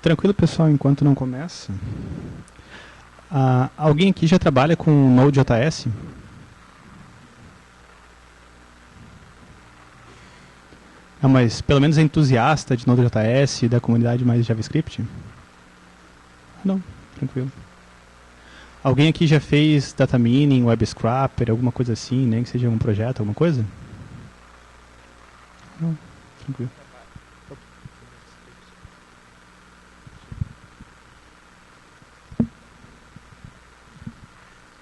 Tranquilo, pessoal, enquanto não começa. Alguém aqui já trabalha com Node.js? Mas pelo menos é entusiasta de Node.js e da comunidade mais JavaScript? Não, tranquilo. Alguém aqui já fez data mining, web scrapper, alguma coisa assim, nem que seja um projeto, alguma coisa? Não, tranquilo.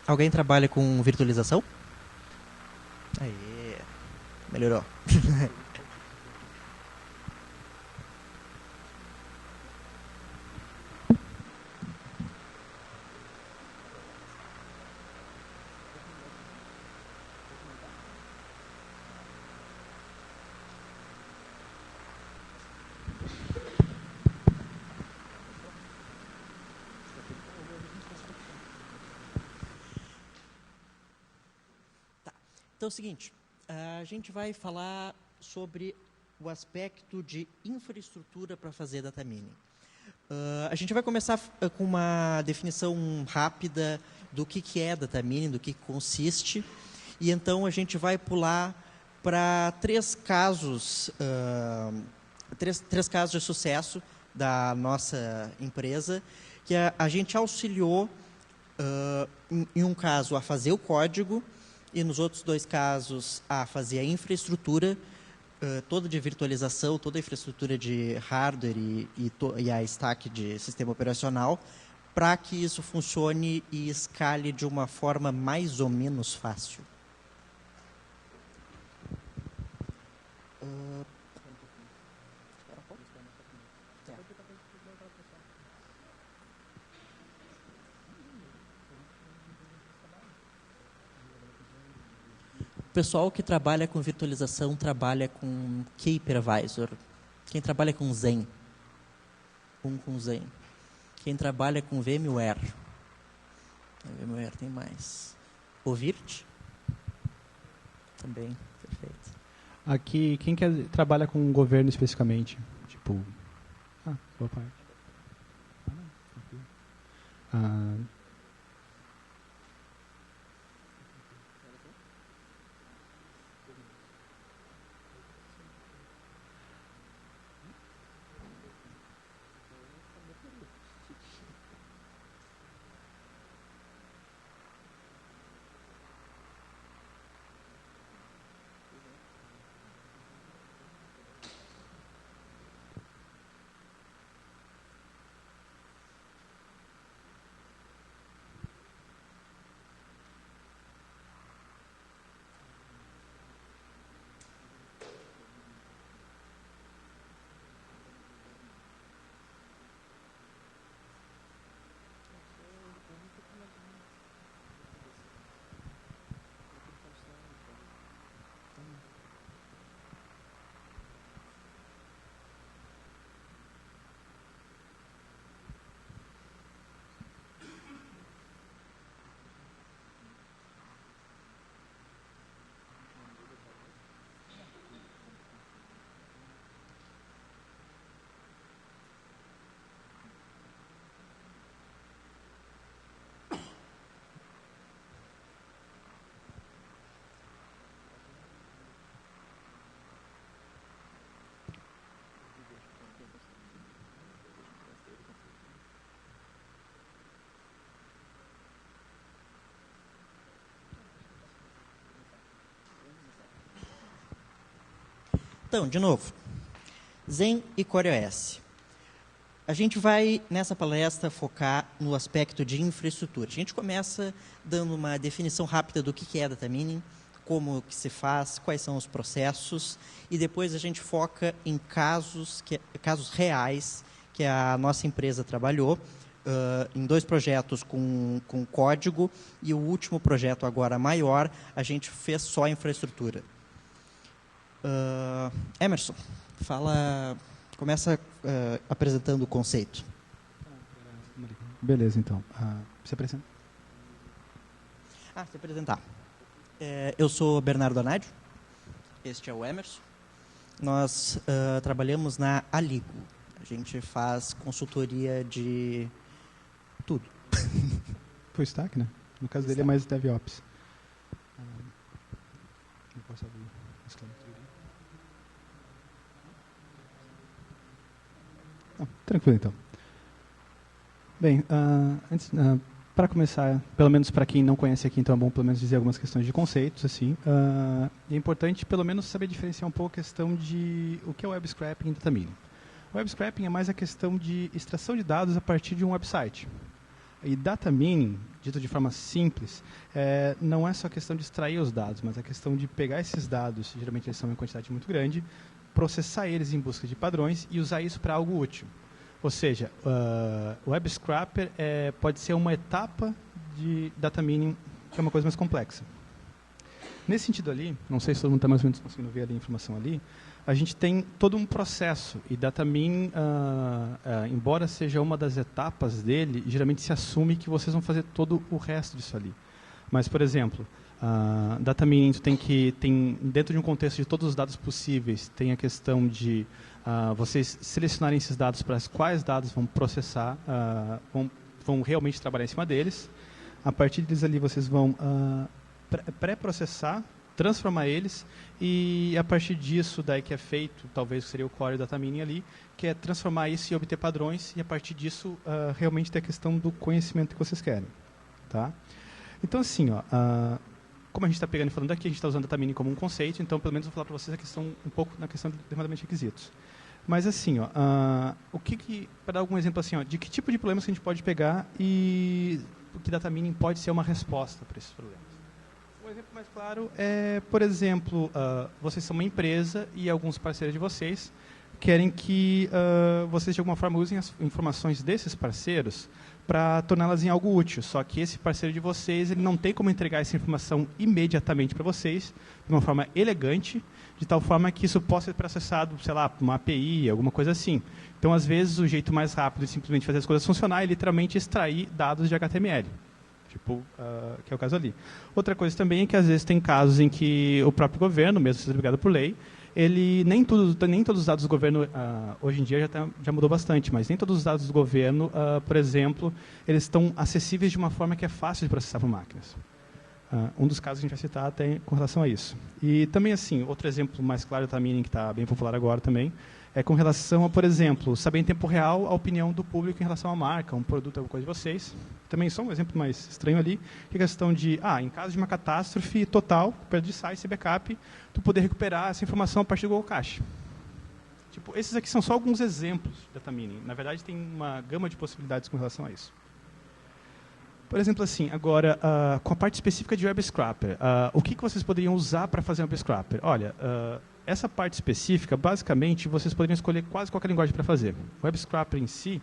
Alguém trabalha com virtualização? Aí, melhorou. Então é o seguinte, a gente vai falar sobre o aspecto de infraestrutura para fazer data mining. A gente vai começar com uma definição rápida do que é data mining, do que consiste, e então a gente vai pular para três casos de sucesso da nossa empresa, que a gente auxiliou, em um caso, a fazer o código, e nos outros dois casos a fazer a infraestrutura, toda de virtualização, toda a infraestrutura de hardware e a stack de sistema operacional, para que isso funcione e escale de uma forma mais ou menos fácil. O pessoal que trabalha com virtualização trabalha com Khypervisor. Quem trabalha com Zen? Com Zen. Quem trabalha com VMware? VMware tem mais. Ovirt? Também, perfeito. Aqui, quem trabalha com o governo especificamente? Tipo... boa parte. Então, de novo, Zen e CoreOS. A gente vai, nessa palestra, focar no aspecto de infraestrutura. A gente começa dando uma definição rápida do que é data mining, como que se faz, quais são os processos, e depois a gente foca em casos reais que a nossa empresa trabalhou, em dois projetos com código, e o último projeto, agora maior, a gente fez só a infraestrutura. Emerson, começa apresentando o conceito. Beleza, então. Se apresenta. Se apresentar. Eu sou Bernardo Anádio, este é o Emerson. Nós trabalhamos na Aligo. A gente faz consultoria de tudo. Full stack, né? No caso dele é mais DevOps. Não posso abrir a escalatura. Tranquilo, então. Bem, antes, para começar, pelo menos para quem não conhece aqui, então é bom pelo menos dizer algumas questões de conceitos, assim. E é importante pelo menos saber diferenciar um pouco a questão de o que é web scraping e data mining. O web scraping é mais a questão de extração de dados a partir de um website. E data mining, dito de forma simples, não é só a questão de extrair os dados, mas a questão de pegar esses dados, geralmente eles são em quantidade muito grande, processar eles em busca de padrões e usar isso para algo útil. Ou seja, o web scraper pode ser uma etapa de data mining, que é uma coisa mais complexa. Nesse sentido ali, não sei se todo mundo está mais ou menos conseguindo ver ali a informação ali, a gente tem todo um processo, e data mining, embora seja uma das etapas dele, geralmente se assume que vocês vão fazer todo o resto disso ali. Mas, por exemplo, data mining tem dentro de um contexto de todos os dados possíveis, tem a questão de vocês selecionarem esses dados para quais dados vão processar, vão realmente trabalhar em cima deles. A partir deles ali vocês vão pré-processar, transformar eles, e a partir disso daí que é feito, talvez seria o core data mining ali, que é transformar isso e obter padrões, e a partir disso realmente ter a questão do conhecimento que vocês querem. Tá? Então assim, como a gente está pegando e falando aqui, a gente está usando data mining como um conceito, então pelo menos vou falar para vocês a questão, um pouco na questão de determinadamente requisitos. Mas assim, para dar algum exemplo assim, de que tipo de problemas que a gente pode pegar e o que data mining pode ser uma resposta para esses problemas. Um exemplo mais claro é, por exemplo, vocês são uma empresa e alguns parceiros de vocês querem que vocês de alguma forma usem as informações desses parceiros para torná-las em algo útil. Só que esse parceiro de vocês ele não tem como entregar essa informação imediatamente para vocês, de uma forma elegante, de tal forma que isso possa ser processado, sei lá, por uma API, alguma coisa assim. Então, às vezes, o jeito mais rápido de simplesmente fazer as coisas funcionar é literalmente extrair dados de HTML. Que é o caso ali. Outra coisa também é que, às vezes, tem casos em que o próprio governo, mesmo sendo obrigado por lei, nem todos os dados do governo, hoje em dia já mudou bastante, mas nem todos os dados do governo, por exemplo, eles estão acessíveis de uma forma que é fácil de processar por máquinas. Um dos casos que a gente vai citar tem com relação a isso. E também, assim, outro exemplo mais claro também, que está bem popular agora também, é com relação a, por exemplo, saber em tempo real a opinião do público em relação à marca, um produto, alguma coisa de vocês. Também só um exemplo mais estranho ali, que é a questão de, em caso de uma catástrofe total, perda de site e backup, tu poder recuperar essa informação a partir do Google Cache. Esses aqui são só alguns exemplos de data mining. Na verdade, tem uma gama de possibilidades com relação a isso. Por exemplo, assim, agora, com a parte específica de web scraper, o que vocês poderiam usar para fazer um web scraper? Olha, essa parte específica, basicamente, vocês poderiam escolher quase qualquer linguagem para fazer. O web scraper em si,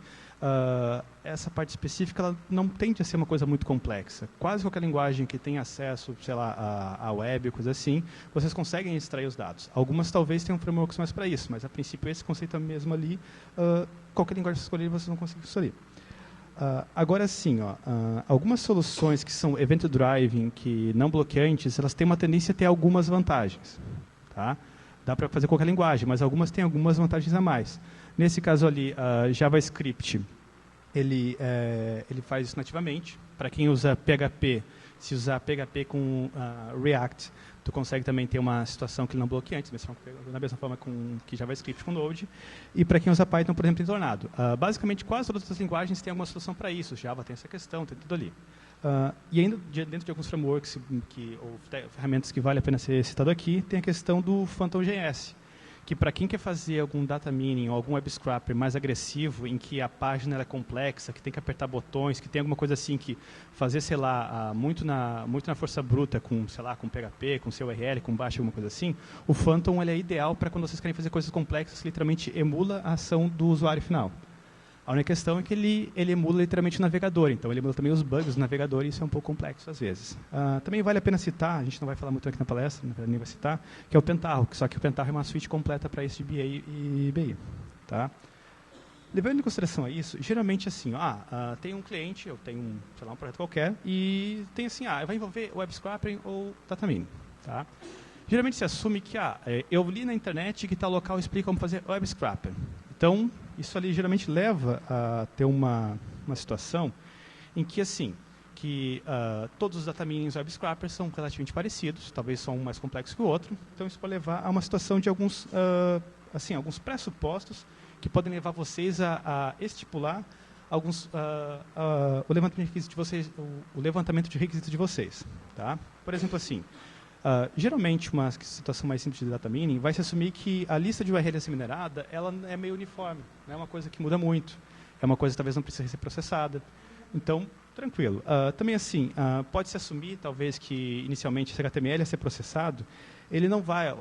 essa parte específica, ela não tende a ser uma coisa muito complexa. Quase qualquer linguagem que tenha acesso, sei lá, à web, coisa assim, vocês conseguem extrair os dados. Algumas talvez tenham frameworks mais para isso, mas a princípio esse conceito mesmo ali, qualquer linguagem que vocês escolherem, vocês vão conseguir isso ali. Agora sim, algumas soluções que são event-driving, que não bloqueantes, elas têm uma tendência a ter algumas vantagens. Tá? Dá para fazer qualquer linguagem, mas algumas têm algumas vantagens a mais. Nesse caso ali, JavaScript, ele faz isso nativamente. Para quem usa PHP, se usar PHP com React, tu consegue também ter uma situação que ele não bloqueia antes, da mesma forma que JavaScript com Node. E para quem usa Python, por exemplo, tem Tornado. Basicamente, quase todas as linguagens têm alguma solução para isso. Java tem essa questão, tem tudo ali. E ainda dentro de alguns frameworks ou ferramentas que vale a pena ser citado aqui, tem a questão do PhantomJS, que para quem quer fazer algum data mining ou algum web scraper mais agressivo, em que a página é complexa, que tem que apertar botões, que tem alguma coisa assim que fazer, sei lá, muito na força bruta com, sei lá, com PHP, com CURL, com bash, alguma coisa assim, o Phantom ele é ideal para quando vocês querem fazer coisas complexas que literalmente emula a ação do usuário final. A única questão é que ele emula literalmente o navegador, então ele emula também os bugs do navegador e isso é um pouco complexo às vezes. Também vale a pena citar, a gente não vai falar muito aqui na palestra, nem vai citar, que é o Pentaho, só que o Pentaho é uma suite completa para esse de BA e BI. Tá? Levando em consideração isso, geralmente assim, tem um cliente, eu tenho sei lá, um projeto qualquer, e tem assim, vai envolver web scraping ou data mining. Tá? Geralmente se assume que eu li na internet que tal local explica como fazer web scraping. Então, isso ali geralmente leva a ter uma situação em que, assim, todos os data minings web scrapers são relativamente parecidos, talvez só um mais complexo que o outro. Então, isso pode levar a uma situação de alguns pressupostos que podem levar vocês a estipular o levantamento de requisitos de vocês, o levantamento de requisitos de vocês, tá? Por exemplo, assim, geralmente uma situação mais simples de data mining vai se assumir que a lista de URL a ser minerada, ela é meio uniforme, não é uma coisa que muda muito, é uma coisa que talvez não precise ser processada. Então, tranquilo. Também assim, pode-se assumir talvez que inicialmente esse HTML a ser processado, ele não vai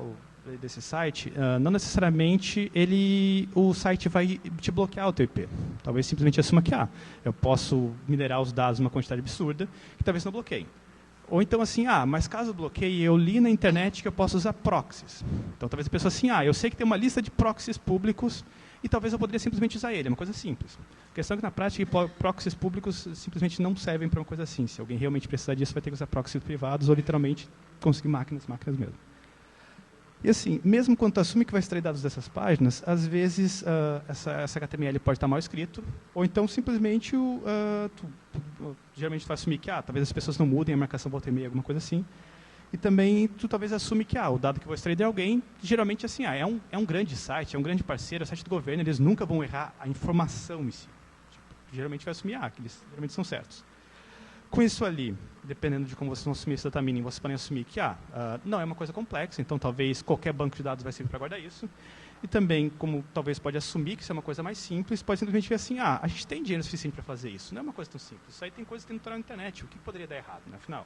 desse site, não necessariamente o site vai te bloquear o teu IP. Talvez simplesmente assuma que eu posso minerar os dados numa quantidade absurda que talvez não bloqueie. Ou então assim, mas caso bloqueie, eu li na internet que eu posso usar proxies. Então talvez a pessoa assim, eu sei que tem uma lista de proxies públicos e talvez eu poderia simplesmente usar ele. É uma coisa simples. A questão é que na prática proxies públicos simplesmente não servem para uma coisa assim. Se alguém realmente precisar disso, vai ter que usar proxies privados ou literalmente conseguir máquinas mesmo. E assim, mesmo quando tu assume que vai extrair dados dessas páginas, às vezes essa HTML pode estar mal escrito, ou então simplesmente geralmente tu vai assumir que talvez as pessoas não mudem a marcação volta e meia, alguma coisa assim. E também tu talvez assume que o dado que eu vou extrair de alguém, geralmente assim, é um grande site, é um grande parceiro, é o site do governo, eles nunca vão errar a informação em si. Geralmente vai assumir que eles geralmente são certos. Com isso ali, dependendo de como vocês vão assumir esse data mining, vocês podem assumir que não é uma coisa complexa, então talvez qualquer banco de dados vai servir para guardar isso. E também, como talvez pode assumir que isso é uma coisa mais simples, pode simplesmente ver assim, a gente tem dinheiro suficiente para fazer isso, não é uma coisa tão simples. Isso aí tem coisa que tem tutorial na internet, o que poderia dar errado, né, afinal?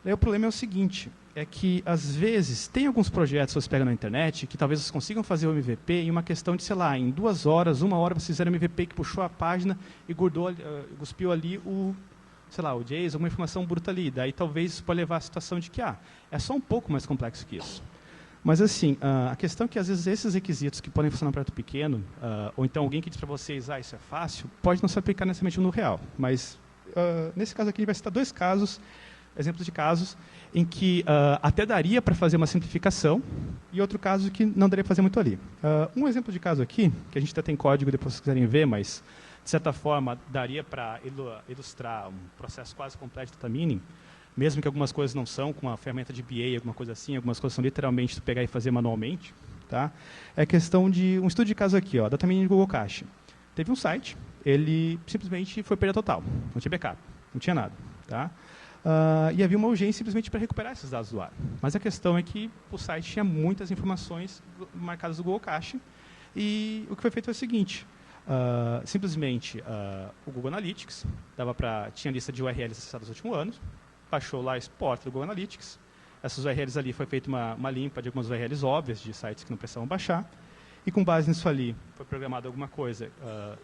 Daí o problema é o seguinte, é que às vezes tem alguns projetos que vocês pegam na internet que talvez vocês consigam fazer o MVP em uma questão de, sei lá, em 2 horas, 1 hora, vocês fizeram o MVP que puxou a página e cuspiu ali o JSON, alguma informação bruta ali. Daí talvez isso pode levar à situação de que é só um pouco mais complexo que isso. Mas assim, a questão é que às vezes esses requisitos que podem funcionar para projeto pequeno, ou então alguém que diz para vocês, isso é fácil, pode não se aplicar necessariamente no real. Mas nesse caso aqui, vai citar 2 exemplos de casos em que até daria para fazer uma simplificação e outro caso que não daria para fazer muito ali. Um exemplo de caso aqui, que a gente até tem código depois se quiserem ver, mas de certa forma daria para ilustrar um processo quase completo de data mining, mesmo que algumas coisas não são, com a ferramenta de BA, alguma coisa assim, algumas coisas são literalmente tu pegar e fazer manualmente. Tá? É questão de um estudo de caso aqui, data mining de Google Cache. Teve um site, ele simplesmente foi perda total, não tinha backup, não tinha nada. Tá? E havia uma urgência simplesmente para recuperar esses dados do ar. Mas a questão é que o site tinha muitas informações marcadas do Google Cache e o que foi feito foi o seguinte, simplesmente o Google Analytics tinha lista de URLs acessadas nos últimos anos, baixou lá a export do Google Analytics, essas URLs ali foi feita uma limpa de algumas URLs óbvias de sites que não precisavam baixar, e com base nisso ali foi programado alguma coisa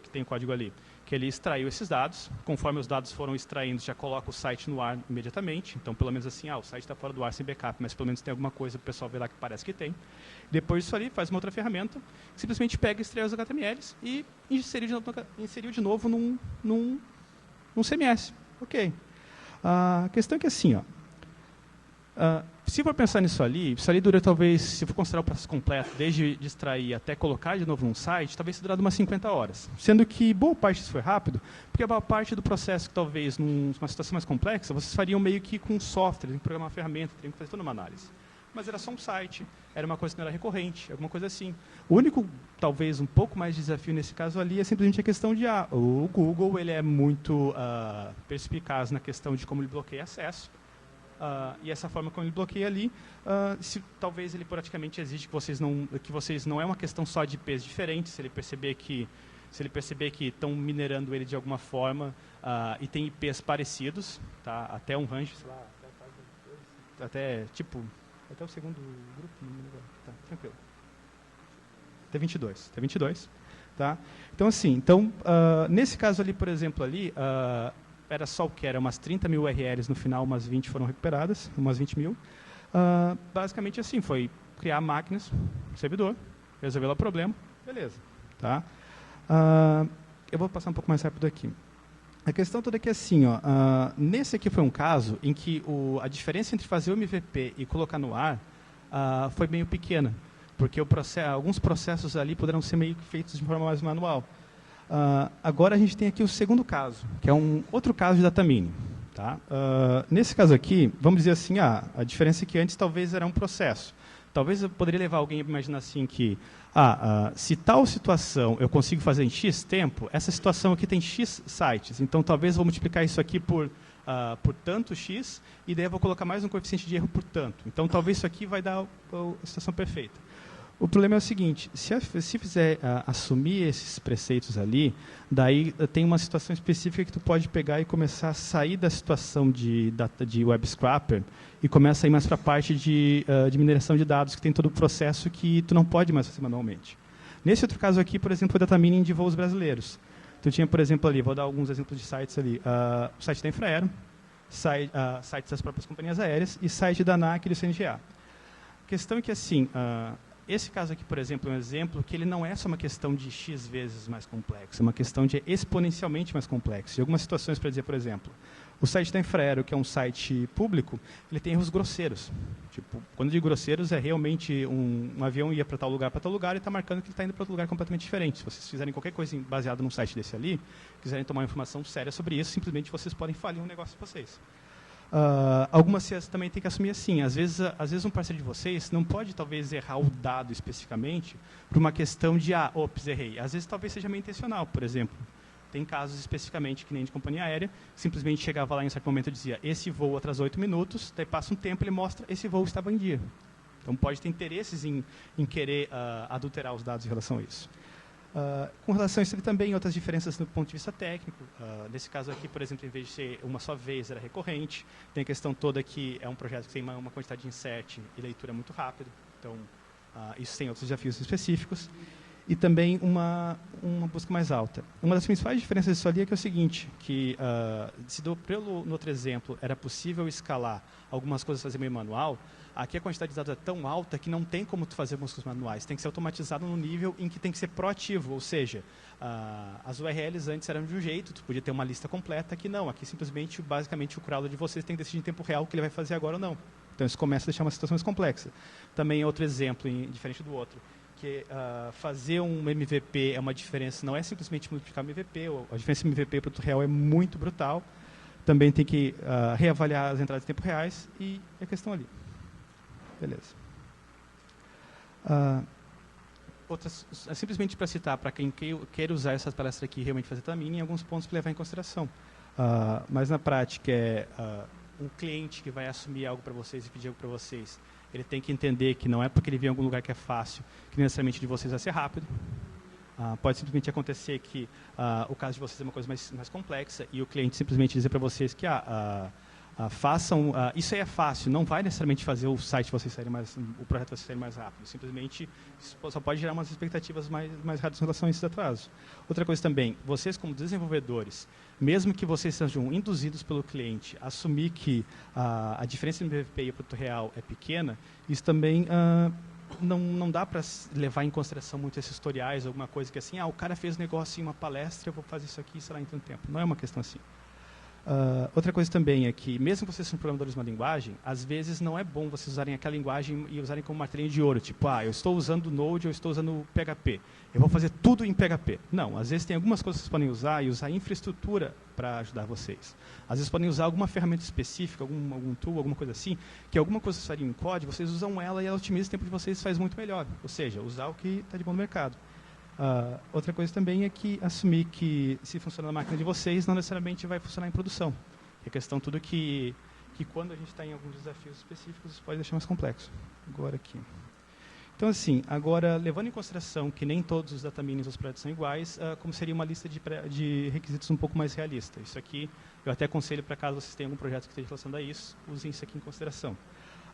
que tem o código ali, que ele extraiu esses dados, conforme os dados foram extraindo, já coloca o site no ar imediatamente, então pelo menos assim, o site está fora do ar sem backup, mas pelo menos tem alguma coisa para o pessoal ver lá que parece que tem. Depois disso ali, faz uma outra ferramenta, que simplesmente pega e extrai os HTMLs e inseriu de novo num CMS. Ok. A questão é que assim, se for pensar nisso ali dura talvez, se for considerar o processo completo, desde de extrair até colocar de novo num site, talvez dure umas 50 horas. Sendo que boa parte disso foi rápido, porque a boa parte do processo que talvez numa situação mais complexa, vocês fariam meio que com software, tem que programar uma ferramenta, tem que fazer toda uma análise. Mas era só um site, era uma coisa que não era recorrente, alguma coisa assim. O único, talvez, um pouco mais desafio nesse caso ali é simplesmente a questão de, o Google ele é muito perspicaz na questão de como ele bloqueia acesso. E essa forma como ele bloqueia ali, talvez ele praticamente exige que vocês não é uma questão só de IPs diferentes, se ele perceber que estão minerando ele de alguma forma e tem IPs parecidos, tá? Até um range, sei lá, até o segundo grupo, tá, tranquilo. Até 22. Tá? Então, assim, nesse caso ali, por exemplo, era só o que era umas 30 mil URLs, no final umas 20 foram recuperadas, umas 20 mil. Basicamente assim, foi criar máquinas, servidor, resolver o problema, beleza. Tá? Eu vou passar um pouco mais rápido aqui. A questão toda é que assim, nesse aqui foi um caso em que a diferença entre fazer o MVP e colocar no ar foi meio pequena. porque alguns processos ali poderão ser meio que feitos de forma mais manual. Agora a gente tem aqui o segundo caso, que é um outro caso de data mining. Tá? Nesse caso aqui, vamos dizer assim, a diferença é que antes talvez era um processo. Talvez eu poderia levar alguém a imaginar assim que, se tal situação eu consigo fazer em X tempo, essa situação aqui tem X sites, então talvez eu vou multiplicar isso aqui por tanto X, e daí eu vou colocar mais um coeficiente de erro por tanto. Então talvez isso aqui vai dar a situação perfeita. O problema é o seguinte, se fizer assumir esses preceitos ali, daí tem uma situação específica que tu pode pegar e começar a sair da situação de web scrapper e começa a ir mais para a parte de mineração de dados, que tem todo o processo que tu não pode mais fazer manualmente. Nesse outro caso aqui, por exemplo, o data mining de voos brasileiros. Tu tinha, por exemplo, ali, vou dar alguns exemplos de sites ali, o site da Infraero, sites das próprias companhias aéreas e site da ANAC e do CNGA. A questão é que, assim, esse caso aqui, por exemplo, é um exemplo que ele não é só uma questão de X vezes mais complexo, é uma questão de exponencialmente mais complexo. Em algumas situações, para dizer, por exemplo, o site da Infraero, que é um site público, ele tem erros grosseiros. Tipo, quando eu digo grosseiros, é realmente um avião ia para tal lugar e está marcando que ele está indo para outro lugar completamente diferente. Se vocês fizerem qualquer coisa baseada num site desse ali, quiserem tomar uma informação séria sobre isso, simplesmente vocês podem falir um negócio de vocês. Algumas CIAs também tem que assumir assim. Às vezes um parceiro de vocês não pode, talvez, errar o dado especificamente por uma questão de, ops, errei. Às vezes, talvez seja meio intencional. Por exemplo, tem casos especificamente, que nem de companhia aérea, simplesmente chegava lá em um certo momento e dizia, esse voo atrasou 8 minutos, daí passa um tempo e ele mostra, esse voo estava em dia. Então, pode ter interesses em querer adulterar os dados em relação a isso. Com relação a isso, também outras diferenças do ponto de vista técnico. Nesse caso aqui, por exemplo, em vez de ser uma só vez, era recorrente. Tem a questão toda que é um projeto que tem uma quantidade de insert e leitura muito rápido. Então, isso tem outros desafios específicos. E também uma busca mais alta. Uma das principais diferenças disso ali é que é o seguinte, que se no outro exemplo era possível escalar algumas coisas fazer meio manual, aqui a quantidade de dados é tão alta que não tem como tu fazer algumas coisas manuais. Tem que ser automatizado no nível em que tem que ser proativo, ou seja, as URLs antes eram de um jeito, tu podia ter uma lista completa, aqui não. Aqui simplesmente, basicamente, o crawler de vocês tem que decidir em tempo real o que ele vai fazer agora ou não. Então isso começa a deixar uma situação mais complexa. Também é outro exemplo, diferente do outro, que fazer um MVP é uma diferença, não é simplesmente multiplicar o MVP, a diferença MVP para o real é muito brutal. Também tem que reavaliar as entradas em tempo reais e a questão ali. Beleza. Simplesmente para citar, para quem quer usar essa palestra aqui e realmente fazer data mining, alguns pontos para levar em consideração. Mas na prática, um cliente que vai assumir algo para vocês e pedir algo para vocês, ele tem que entender que não é porque ele vem em algum lugar que é fácil, que necessariamente de vocês vai ser rápido. Pode simplesmente acontecer que o caso de vocês é uma coisa mais complexa e o cliente simplesmente dizer para vocês que façam, isso aí é fácil, não vai necessariamente fazer o site vocês saírem o projeto vocês saírem mais rápido, simplesmente isso só pode gerar umas expectativas mais rápidas em relação a esse atraso. Outra coisa também, vocês como desenvolvedores, mesmo que vocês sejam induzidos pelo cliente a assumir que a diferença entre o MVP e o produto real é pequena, isso também não dá para levar em consideração muito esses tutoriais, alguma coisa que assim, o cara fez um negócio em uma palestra, eu vou fazer isso aqui, será em tanto tempo. Não é uma questão assim. Outra coisa também é que, mesmo que vocês sejam programadores de uma linguagem, às vezes não é bom vocês usarem aquela linguagem e usarem como martelinho de ouro, tipo, eu estou usando Node, eu estou usando PHP, eu vou fazer tudo em PHP. Não, às vezes tem algumas coisas que vocês podem usar e usar infraestrutura para ajudar vocês. Às vezes podem usar alguma ferramenta específica, algum tool, alguma coisa assim, que alguma coisa que vocês fariam em código, vocês usam ela e ela otimiza o tempo de vocês e faz muito melhor. Ou seja, usar o que está de bom no mercado. Outra coisa também é que assumir que se funciona na máquina de vocês, não necessariamente vai funcionar em produção. É questão tudo que quando a gente está em alguns desafios específicos, isso pode deixar mais complexo. Agora aqui. Então, assim, agora, levando em consideração que nem todos os data minings dos projetos são iguais, como seria uma lista de requisitos um pouco mais realista. Isso aqui, eu até aconselho para caso vocês tenham algum projeto que esteja relacionado a isso, usem isso aqui em consideração.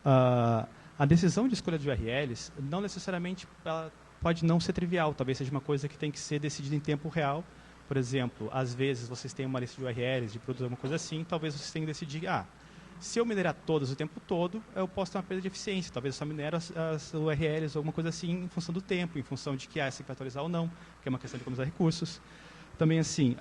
A decisão de escolha de URLs, não necessariamente ela pode não ser trivial, talvez seja uma coisa que tem que ser decidida em tempo real. Por exemplo, às vezes vocês têm uma lista de URLs, de produtos, alguma coisa assim, talvez vocês tenham que decidir, se eu minerar todas o tempo todo, eu posso ter uma perda de eficiência, talvez eu só minero as URLs ou alguma coisa assim em função do tempo, em função de que essa que vai atualizar ou não, que é uma questão de economizar recursos. Também, assim,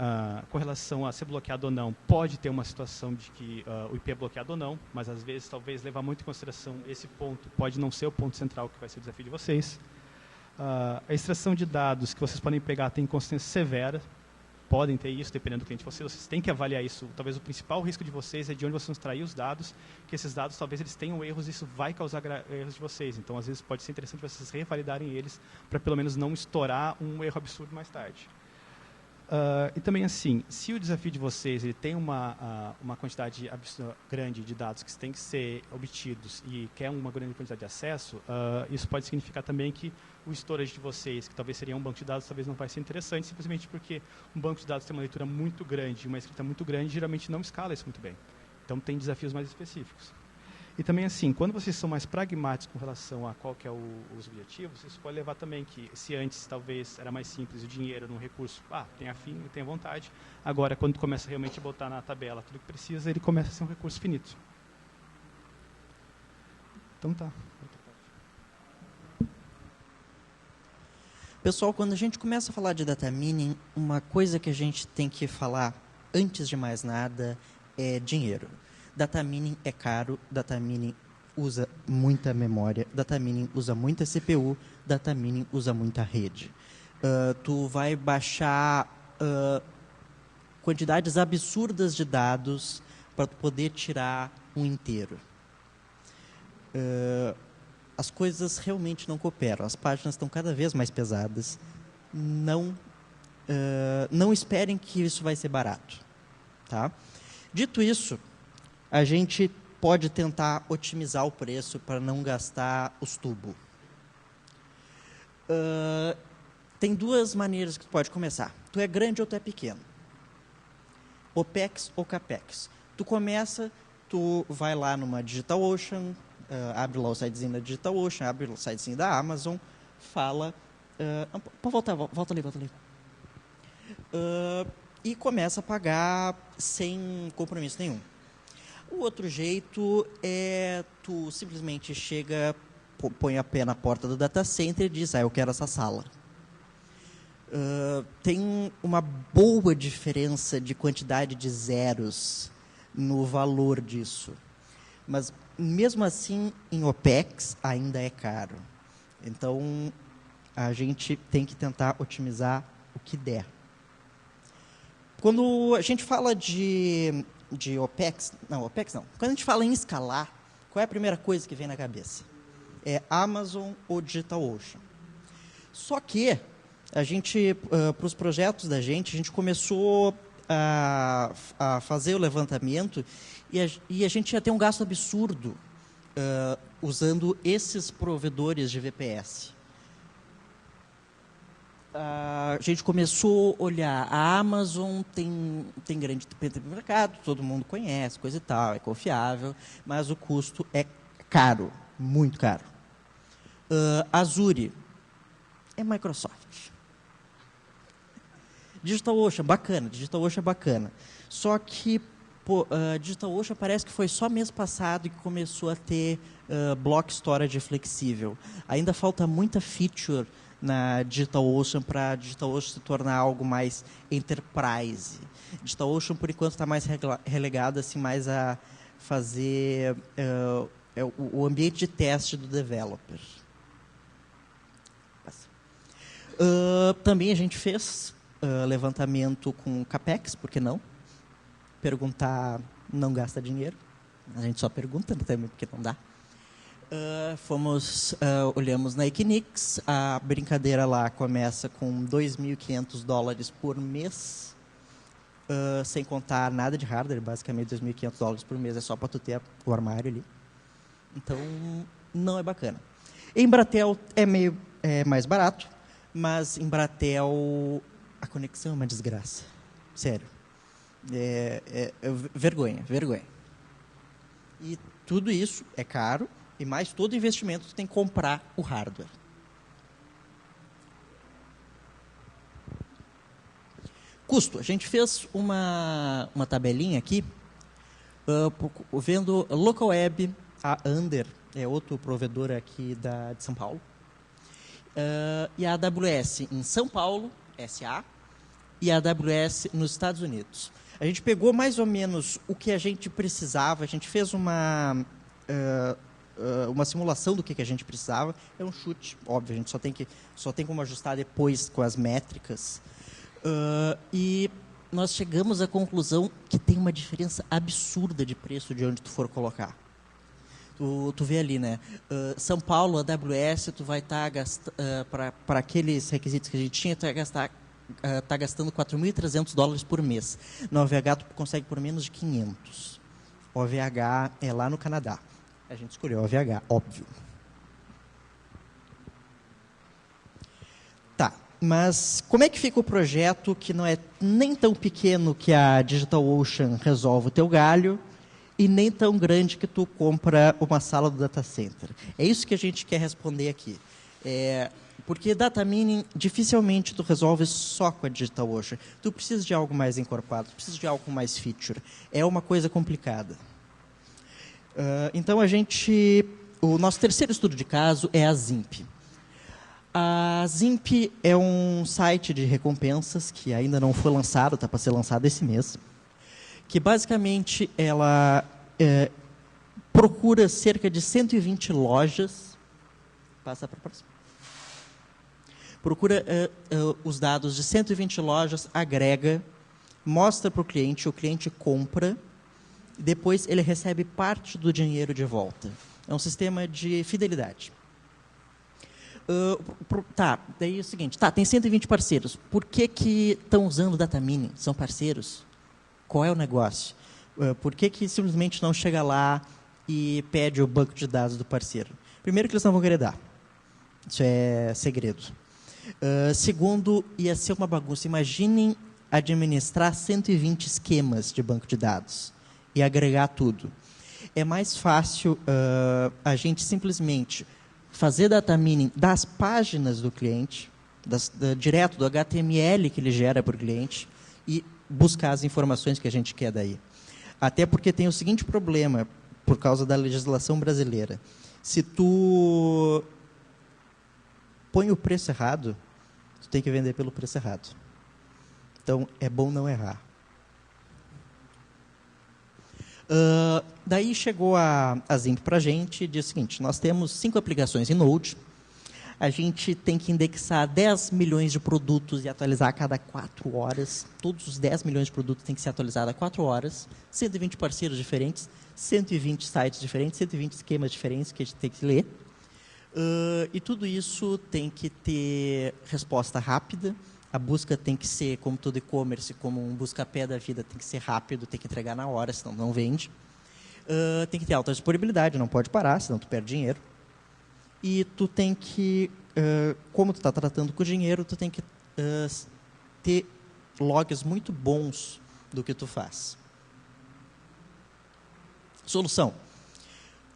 com relação a ser bloqueado ou não, pode ter uma situação de que o IP é bloqueado ou não, mas às vezes, talvez, levar muito em consideração esse ponto pode não ser o ponto central que vai ser o desafio de vocês. A extração de dados que vocês podem pegar tem consistência severa, podem ter isso, dependendo do cliente de vocês têm que avaliar isso. Talvez o principal risco de vocês é de onde vocês vão extrair os dados, que esses dados, talvez, eles tenham erros e isso vai causar erros de vocês. Então, às vezes, pode ser interessante vocês revalidarem eles para, pelo menos, não estourar um erro absurdo mais tarde. E também, assim, se o desafio de vocês ele tem uma quantidade grande de dados que têm que ser obtidos e quer uma grande quantidade de acesso, isso pode significar também que o storage de vocês, que talvez seria um banco de dados, talvez não vai ser interessante, simplesmente porque um banco de dados tem uma leitura muito grande, uma escrita muito grande, geralmente não escala isso muito bem. Então, tem desafios mais específicos. E também, assim, quando vocês são mais pragmáticos com relação a qual que é os objetivos, isso pode levar também que, se antes talvez era mais simples o dinheiro num recurso, tem afim, tem vontade, agora, quando começa realmente a botar na tabela tudo que precisa, ele começa a ser um recurso finito. Então, tá. Pessoal, quando a gente começa a falar de data mining, uma coisa que a gente tem que falar, antes de mais nada, é dinheiro. Data mining é caro, data mining usa muita memória, data mining usa muita CPU, data mining usa muita rede. Tu vai baixar quantidades absurdas de dados para poder tirar um inteiro. As coisas realmente não cooperam, as páginas estão cada vez mais pesadas. Não esperem que isso vai ser barato. Tá? Dito isso, a gente pode tentar otimizar o preço para não gastar os tubos. Tem duas maneiras que tu pode começar. Tu é grande ou tu é pequeno. OPEX ou CAPEX. Tu começa, tu vai lá numa DigitalOcean, abre lá o sitezinho da DigitalOcean, abre o sitezinho da Amazon, fala... volta ali. E começa a pagar sem compromisso nenhum. O outro jeito é tu simplesmente chega, põe a pé na porta do data center e diz, eu quero essa sala. Tem uma boa diferença de quantidade de zeros no valor disso. Mas, mesmo assim, em OPEX ainda é caro. Então, a gente tem que tentar otimizar o que der. Quando a gente fala de OPEX não. Quando a gente fala em escalar, qual é a primeira coisa que vem na cabeça? É Amazon ou DigitalOcean. Só que a gente, para os projetos da gente, a gente começou a fazer o levantamento e a gente ia ter um gasto absurdo usando esses provedores de VPS. A gente começou a olhar, a Amazon tem grande mercado, todo mundo conhece, coisa e tal, é confiável, mas o custo é caro, muito caro. Azure é Microsoft. DigitalOcean, bacana. Só que DigitalOcean parece que foi só mês passado que começou a ter block storage flexível. Ainda falta muita feature na DigitalOcean para DigitalOcean se tornar algo mais enterprise. DigitalOcean, por enquanto, está mais relegado assim, mais a fazer o ambiente de teste do developer. Também a gente fez levantamento com CAPEX, por que não? Perguntar não gasta dinheiro. A gente só pergunta também porque não dá. Olhamos na Equinix, a brincadeira lá começa com $2.500 por mês, sem contar nada de hardware, basicamente $2.500 por mês é só para tu ter o armário ali. Então, não é bacana. Em Bratel é mais barato, mas em Bratel a conexão é uma desgraça. Sério. Vergonha. E tudo isso é caro, e mais todo investimento tu tem que comprar o hardware. Custo. A gente fez uma tabelinha aqui, vendo Local Web, a Under, é outro provedor aqui de São Paulo, e a AWS em São Paulo, SA, e a AWS nos Estados Unidos. A gente pegou mais ou menos o que a gente precisava, a gente fez uma simulação do que a gente precisava. É um chute, óbvio, a gente só tem como ajustar depois com as métricas. E nós chegamos à conclusão que tem uma diferença absurda de preço de onde tu for colocar. Tu vê ali, né? São Paulo, AWS, tu vai estar gastando, para aqueles requisitos que a gente tinha, tu vai tá gastando $4.300 por mês. Na OVH, tu consegue por menos de 500. OVH é lá no Canadá. A gente escolheu OVH, óbvio. Tá, mas como é que fica o projeto que não é nem tão pequeno que a DigitalOcean resolve o teu galho, e nem tão grande que tu compra uma sala do data center? É isso que a gente quer responder aqui. Porque data mining, dificilmente tu resolve só com a DigitalOcean. Tu precisa de algo mais encorpado, tu precisa de algo com mais feature. É uma coisa complicada. Então, o nosso terceiro estudo de caso é a Zimp. A Zimp é um site de recompensas que ainda não foi lançado, está para ser lançado esse mês, que basicamente ela procura cerca de 120 lojas, passa para a próxima, procura os dados de 120 lojas, agrega, mostra para o cliente compra, e depois ele recebe parte do dinheiro de volta. É um sistema de fidelidade. Daí é o seguinte, tem 120 parceiros, por que estão usando data mining? São parceiros? Qual é o negócio? Por que simplesmente não chega lá e pede o banco de dados do parceiro? Primeiro, que eles não vão querer dar. Isso é segredo. Segundo, ia ser uma bagunça. Imaginem administrar 120 esquemas de banco de dados e agregar tudo. É mais fácil a gente simplesmente fazer data mining das páginas do cliente, direto do HTML que ele gera para o cliente, e buscar as informações que a gente quer daí. Até porque tem o seguinte problema, por causa da legislação brasileira. Se tu põe o preço errado, tu tem que vender pelo preço errado. Então, é bom não errar. Daí chegou a Zimp para a gente e disse o seguinte, nós temos 5 aplicações em Node, a gente tem que indexar 10 milhões de produtos e atualizar a cada 4 horas. Todos os 10 milhões de produtos têm que ser atualizados a 4 horas. 120 parceiros diferentes, 120 sites diferentes, 120 esquemas diferentes que a gente tem que ler. E tudo isso tem que ter resposta rápida. A busca tem que ser, como todo e-commerce, como um busca-pé da vida, tem que ser rápido, tem que entregar na hora, senão não vende. Tem que ter alta disponibilidade, não pode parar, senão tu perde dinheiro. E tu tem que, como tu está tratando com o dinheiro, tu tem que ter logs muito bons do que tu faz. Solução.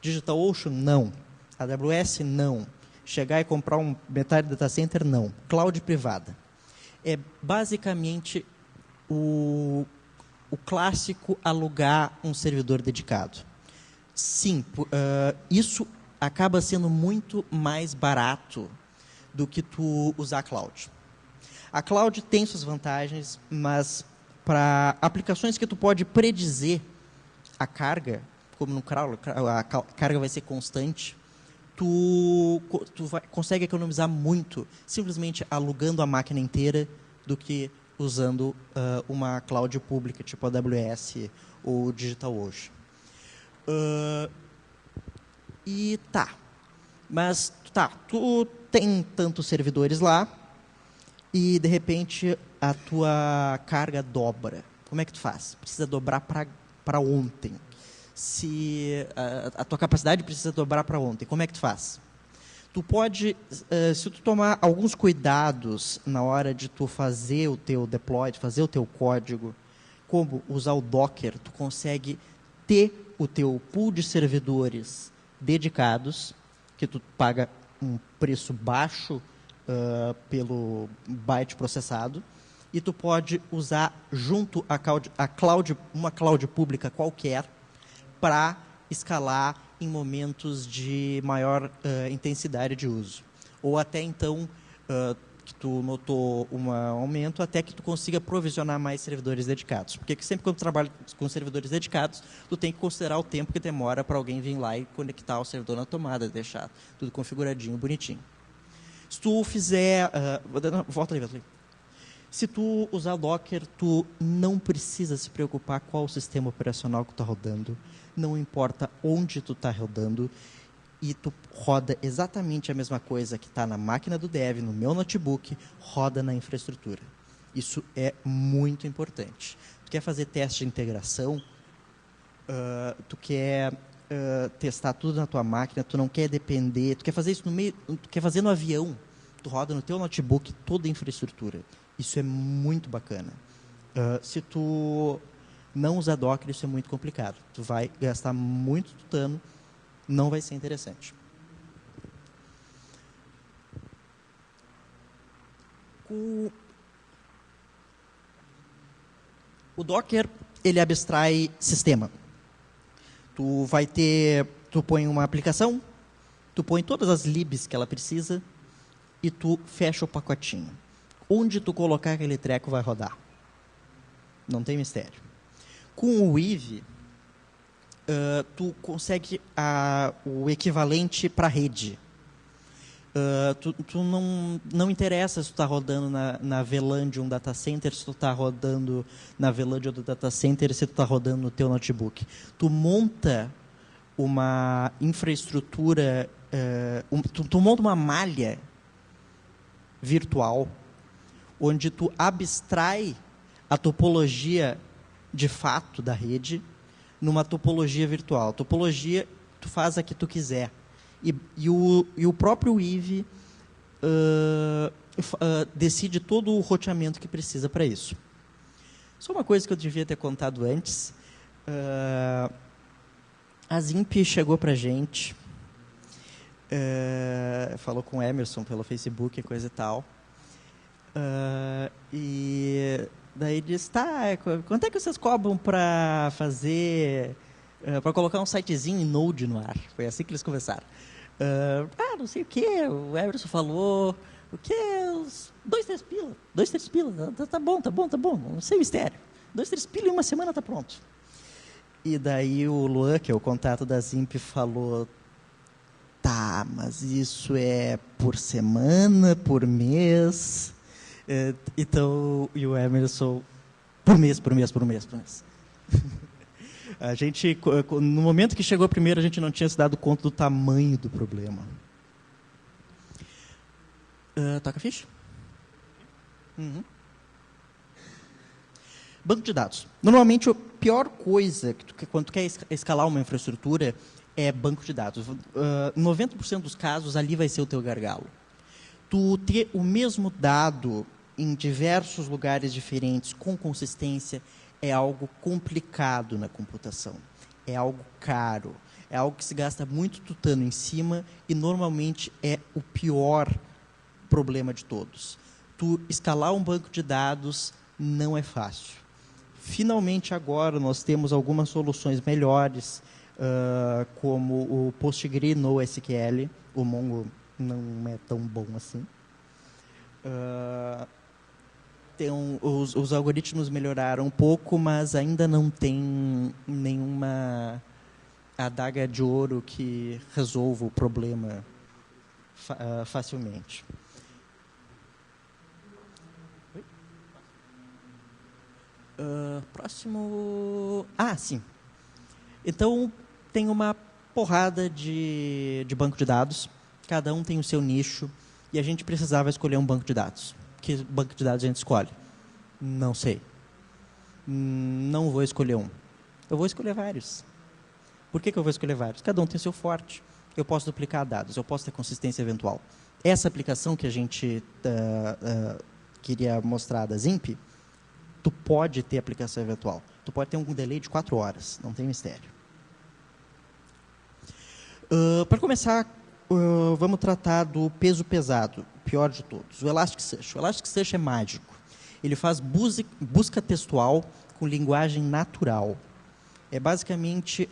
DigitalOcean, não. AWS, não. Chegar e comprar um metade data center, não. Cloud privada. É basicamente o clássico alugar um servidor dedicado. Sim, isso acaba sendo muito mais barato do que tu usar a cloud. A cloud tem suas vantagens, mas para aplicações que tu pode predizer a carga, como no cloud, a carga vai ser constante, tu consegue economizar muito simplesmente alugando a máquina inteira do que usando uma cloud pública, tipo a AWS ou DigitalOcean. Mas tu tem tantos servidores lá e, de repente, a tua carga dobra. Como é que tu faz? Precisa dobrar para ontem. Se a tua capacidade precisa dobrar para ontem, como é que tu faz? Tu pode, se tu tomar alguns cuidados na hora de tu fazer o teu deploy, de fazer o teu código, como usar o Docker, tu consegue ter o teu pool de servidores dedicados, que tu paga um preço baixo pelo byte processado, e tu pode usar junto uma cloud pública qualquer para escalar em momentos de maior intensidade de uso. Ou até então que tu notou um aumento até que tu consiga provisionar mais servidores dedicados. Porque sempre quando tu trabalha com servidores dedicados, tu tem que considerar o tempo que demora para alguém vir lá e conectar o servidor na tomada, deixar tudo configuradinho, bonitinho. Se tu fizer... volta ali. Se tu usar Docker, tu não precisa se preocupar qual o sistema operacional que tu está rodando, não importa onde tu está rodando, e tu roda exatamente a mesma coisa que está na máquina do dev, no meu notebook, roda na infraestrutura. Isso é muito importante. Tu quer fazer teste de integração, tu quer testar tudo na tua máquina, tu não quer depender, tu quer fazer isso tu quer fazer no avião, tu roda no teu notebook toda a infraestrutura. Isso é muito bacana. Se tu não usar Docker, isso é muito complicado. Tu vai gastar muito tutano, não vai ser interessante. O Docker, ele abstrai sistema. Tu põe uma aplicação, tu põe todas as libs que ela precisa e tu fecha o pacotinho. Onde tu colocar aquele treco vai rodar. Não tem mistério. Com o Weave, tu consegue o equivalente para a rede. Tu não interessa se tu está rodando na VLAN de um data center, se tu está rodando na VLAN de outro data center, se tu está rodando no teu notebook. Tu monta uma infraestrutura, tu monta uma malha virtual, onde tu abstrai a topologia de fato da rede numa topologia virtual. Topologia, tu faz a que tu quiser. E o próprio Weave decide todo o roteamento que precisa para isso. Só uma coisa que eu devia ter contado antes. A Zimp chegou para a gente, falou com o Emerson pelo Facebook e coisa e tal. E daí disse, quanto é que vocês cobram para fazer, para colocar um sitezinho em Node no ar? Foi assim que eles conversaram. Não sei o que, o Emerson falou, o que? 2, 3 pila. 2, 3 pila, tá bom, não sei mistério. 2, 3 pila em uma semana tá pronto. E daí o Luan, que é o contato da Zimp, falou, tá, mas isso é por semana, por mês? Então, e o Emerson, por mês. A gente, no momento que chegou primeiro, a gente não tinha se dado conta do tamanho do problema. Toca a ficha? Uhum. Banco de dados. Normalmente, a pior coisa quando tu quer escalar uma infraestrutura é banco de dados. 90% dos casos, ali vai ser o teu gargalo. Tu ter o mesmo dado em diversos lugares diferentes, com consistência, é algo complicado na computação. É algo caro. É algo que se gasta muito tutano em cima e, normalmente, é o pior problema de todos. Tu escalar um banco de dados não é fácil. Finalmente, agora, nós temos algumas soluções melhores, como o PostgreSQL NoSQL. O Mongo não é tão bom assim. Os algoritmos melhoraram um pouco, mas ainda não tem nenhuma adaga de ouro que resolva o problema facilmente. Próximo... sim. Então, tem uma porrada de banco de dados. Cada um tem o seu nicho. E a gente precisava escolher um banco de dados. Que banco de dados a gente escolhe? Não sei. Não vou escolher um. Eu vou escolher vários. Por que eu vou escolher vários? Cada um tem seu forte. Eu posso duplicar dados, eu posso ter consistência eventual. Essa aplicação que a gente queria mostrar da Zimp, tu pode ter aplicação eventual. Tu pode ter um delay de 4 horas, não tem mistério. Para começar, vamos tratar do peso pesado, o pior de todos, o Elasticsearch. O Elasticsearch é mágico. Ele faz busca textual com linguagem natural. É basicamente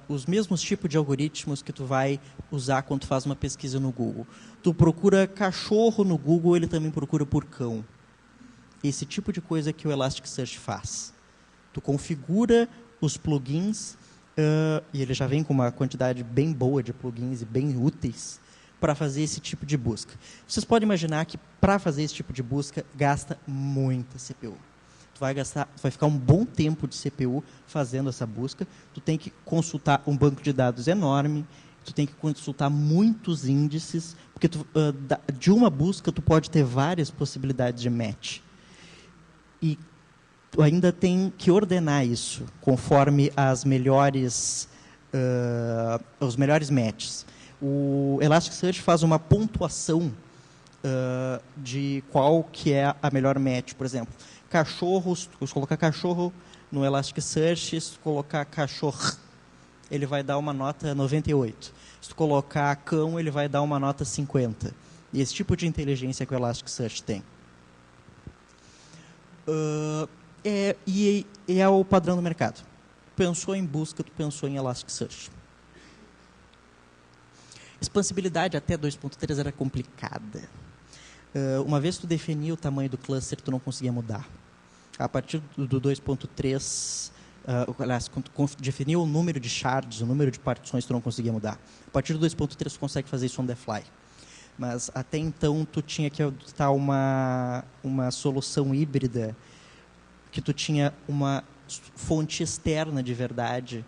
os mesmos tipos de algoritmos que tu vai usar quando tu faz uma pesquisa no Google. Tu procura cachorro no Google, ele também procura por cão. Esse tipo de coisa que o Elasticsearch faz. Tu configura os plugins, e ele já vem com uma quantidade bem boa de plugins e bem úteis para fazer esse tipo de busca. Vocês podem imaginar que para fazer esse tipo de busca gasta muita CPU. Tu vai ficar um bom tempo de CPU fazendo essa busca. Tu tem que consultar um banco de dados enorme, tu tem que consultar muitos índices, porque de uma busca tu pode ter várias possibilidades de match. E tu ainda tem que ordenar isso conforme os melhores matches. O Elasticsearch faz uma pontuação de qual que é a melhor match. Por exemplo, cachorros, se colocar cachorro no Elasticsearch, se tu colocar cachorro, ele vai dar uma nota 98. Se tu colocar cão, ele vai dar uma nota 50. E esse tipo de inteligência que o Elasticsearch tem. E é o padrão do mercado. Pensou em busca, tu pensou em Elasticsearch. Expansibilidade até 2.3 era complicada. Uma vez que tu definia o tamanho do cluster, tu não conseguia mudar. A partir do 2.3, quando tu definiu o número de shards, o número de partições, tu não conseguia mudar. A partir do 2.3, tu consegue fazer isso on the fly. Mas até então, tu tinha que adotar uma solução híbrida, que tu tinha uma fonte externa de verdade,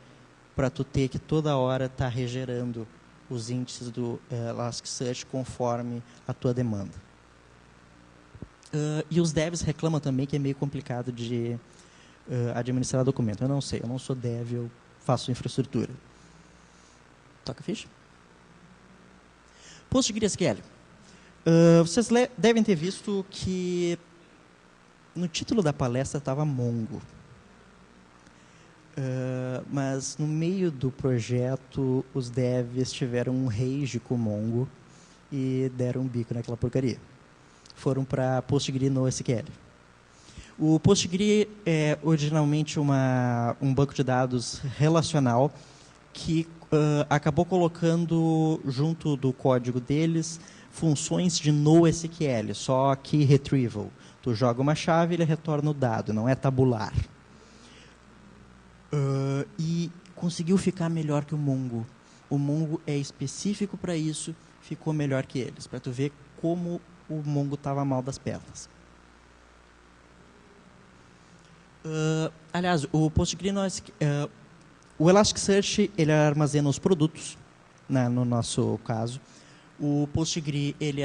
para tu ter que toda hora estar regerando os índices do Elasticsearch conforme a tua demanda. E os devs reclamam também que é meio complicado de administrar documento. Eu não sei, eu não sou dev, eu faço infraestrutura. Toca a ficha. PostgreSQL. Vocês devem ter visto que no título da palestra estava Mongo. Mas no meio do projeto, os devs tiveram um rage com o Mongo e deram um bico naquela porcaria. Foram para PostgreNoSQL. O Postgre é originalmente um banco de dados relacional que acabou colocando junto do código deles funções de NoSQL, só que retrieval. Tu joga uma chave e ele retorna o dado, não é tabular. E conseguiu ficar melhor que o Mongo. O Mongo é específico para isso, ficou melhor que eles, para tu ver como o Mongo estava mal das pernas. Aliás, o PostgreSQL, o Elasticsearch, ele armazena os produtos, né, no nosso caso. O Postgre, ele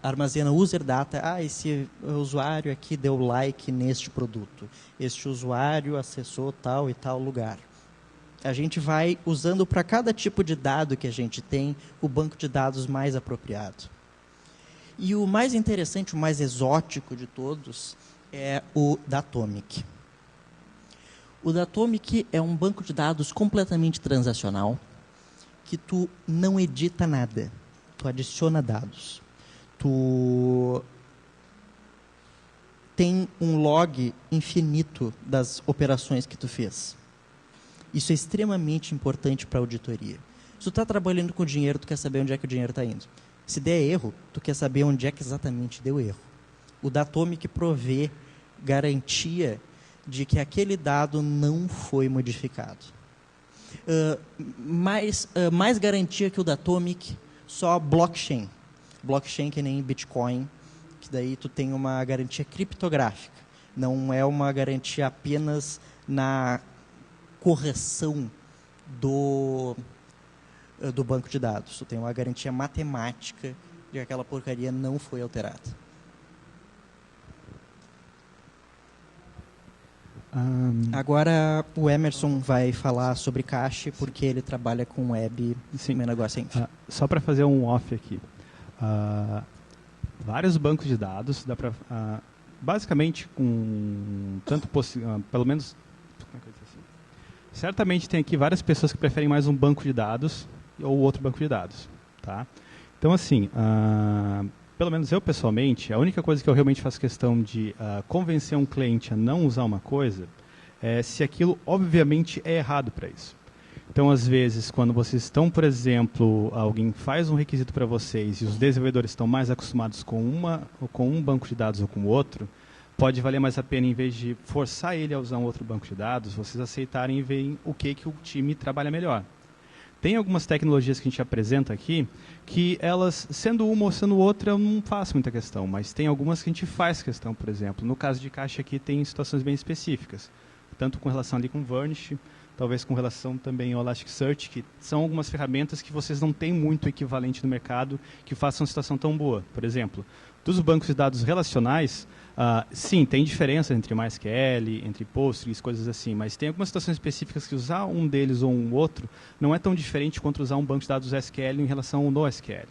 armazena user data. Esse usuário aqui deu like neste produto. Este usuário acessou tal e tal lugar. A gente vai usando para cada tipo de dado que a gente tem o banco de dados mais apropriado. E o mais interessante, o mais exótico de todos é o Datomic. O Datomic é um banco de dados completamente transacional que tu não edita nada. Tu adiciona dados. Tu tem um log infinito das operações que tu fez. Isso é extremamente importante para a auditoria. Se tu está trabalhando com dinheiro, tu quer saber onde é que o dinheiro está indo. Se der erro, tu quer saber onde é que exatamente deu erro. O Datomic provê garantia de que aquele dado não foi modificado. Mais garantia que o Datomic, só blockchain. Blockchain que nem Bitcoin, que daí tu tem uma garantia criptográfica. Não é uma garantia apenas na correção do banco de dados. Tu tem uma garantia matemática de que aquela porcaria não foi alterada. Agora o Emerson vai falar sobre cache, porque ele trabalha com web. Sim. Meu negócio é só para fazer um off aqui. Vários bancos de dados, dá para basicamente com tanto pelo menos, como é que eu dizer assim? Certamente tem aqui várias pessoas que preferem mais um banco de dados ou outro banco de dados, tá? Então assim, pelo menos eu pessoalmente, a única coisa que eu realmente faço questão de convencer um cliente a não usar uma coisa se aquilo obviamente é errado para isso. Então, às vezes, quando vocês estão, por exemplo, alguém faz um requisito para vocês e os desenvolvedores estão mais acostumados com um banco de dados ou com o outro, pode valer mais a pena, em vez de forçar ele a usar um outro banco de dados, vocês aceitarem e verem o que o time trabalha melhor. Tem algumas tecnologias que a gente apresenta aqui que elas, sendo uma ou sendo outra, eu não faço muita questão, mas tem algumas que a gente faz questão, por exemplo. No caso de caixa aqui, tem situações bem específicas, tanto com relação ali com Varnish, talvez com relação também ao Elasticsearch, que são algumas ferramentas que vocês não têm muito equivalente no mercado que façam uma situação tão boa. Por exemplo, dos bancos de dados relacionais, sim, tem diferença entre MySQL, entre Postgres, coisas assim, mas tem algumas situações específicas que usar um deles ou um outro não é tão diferente quanto usar um banco de dados SQL em relação ao NoSQL.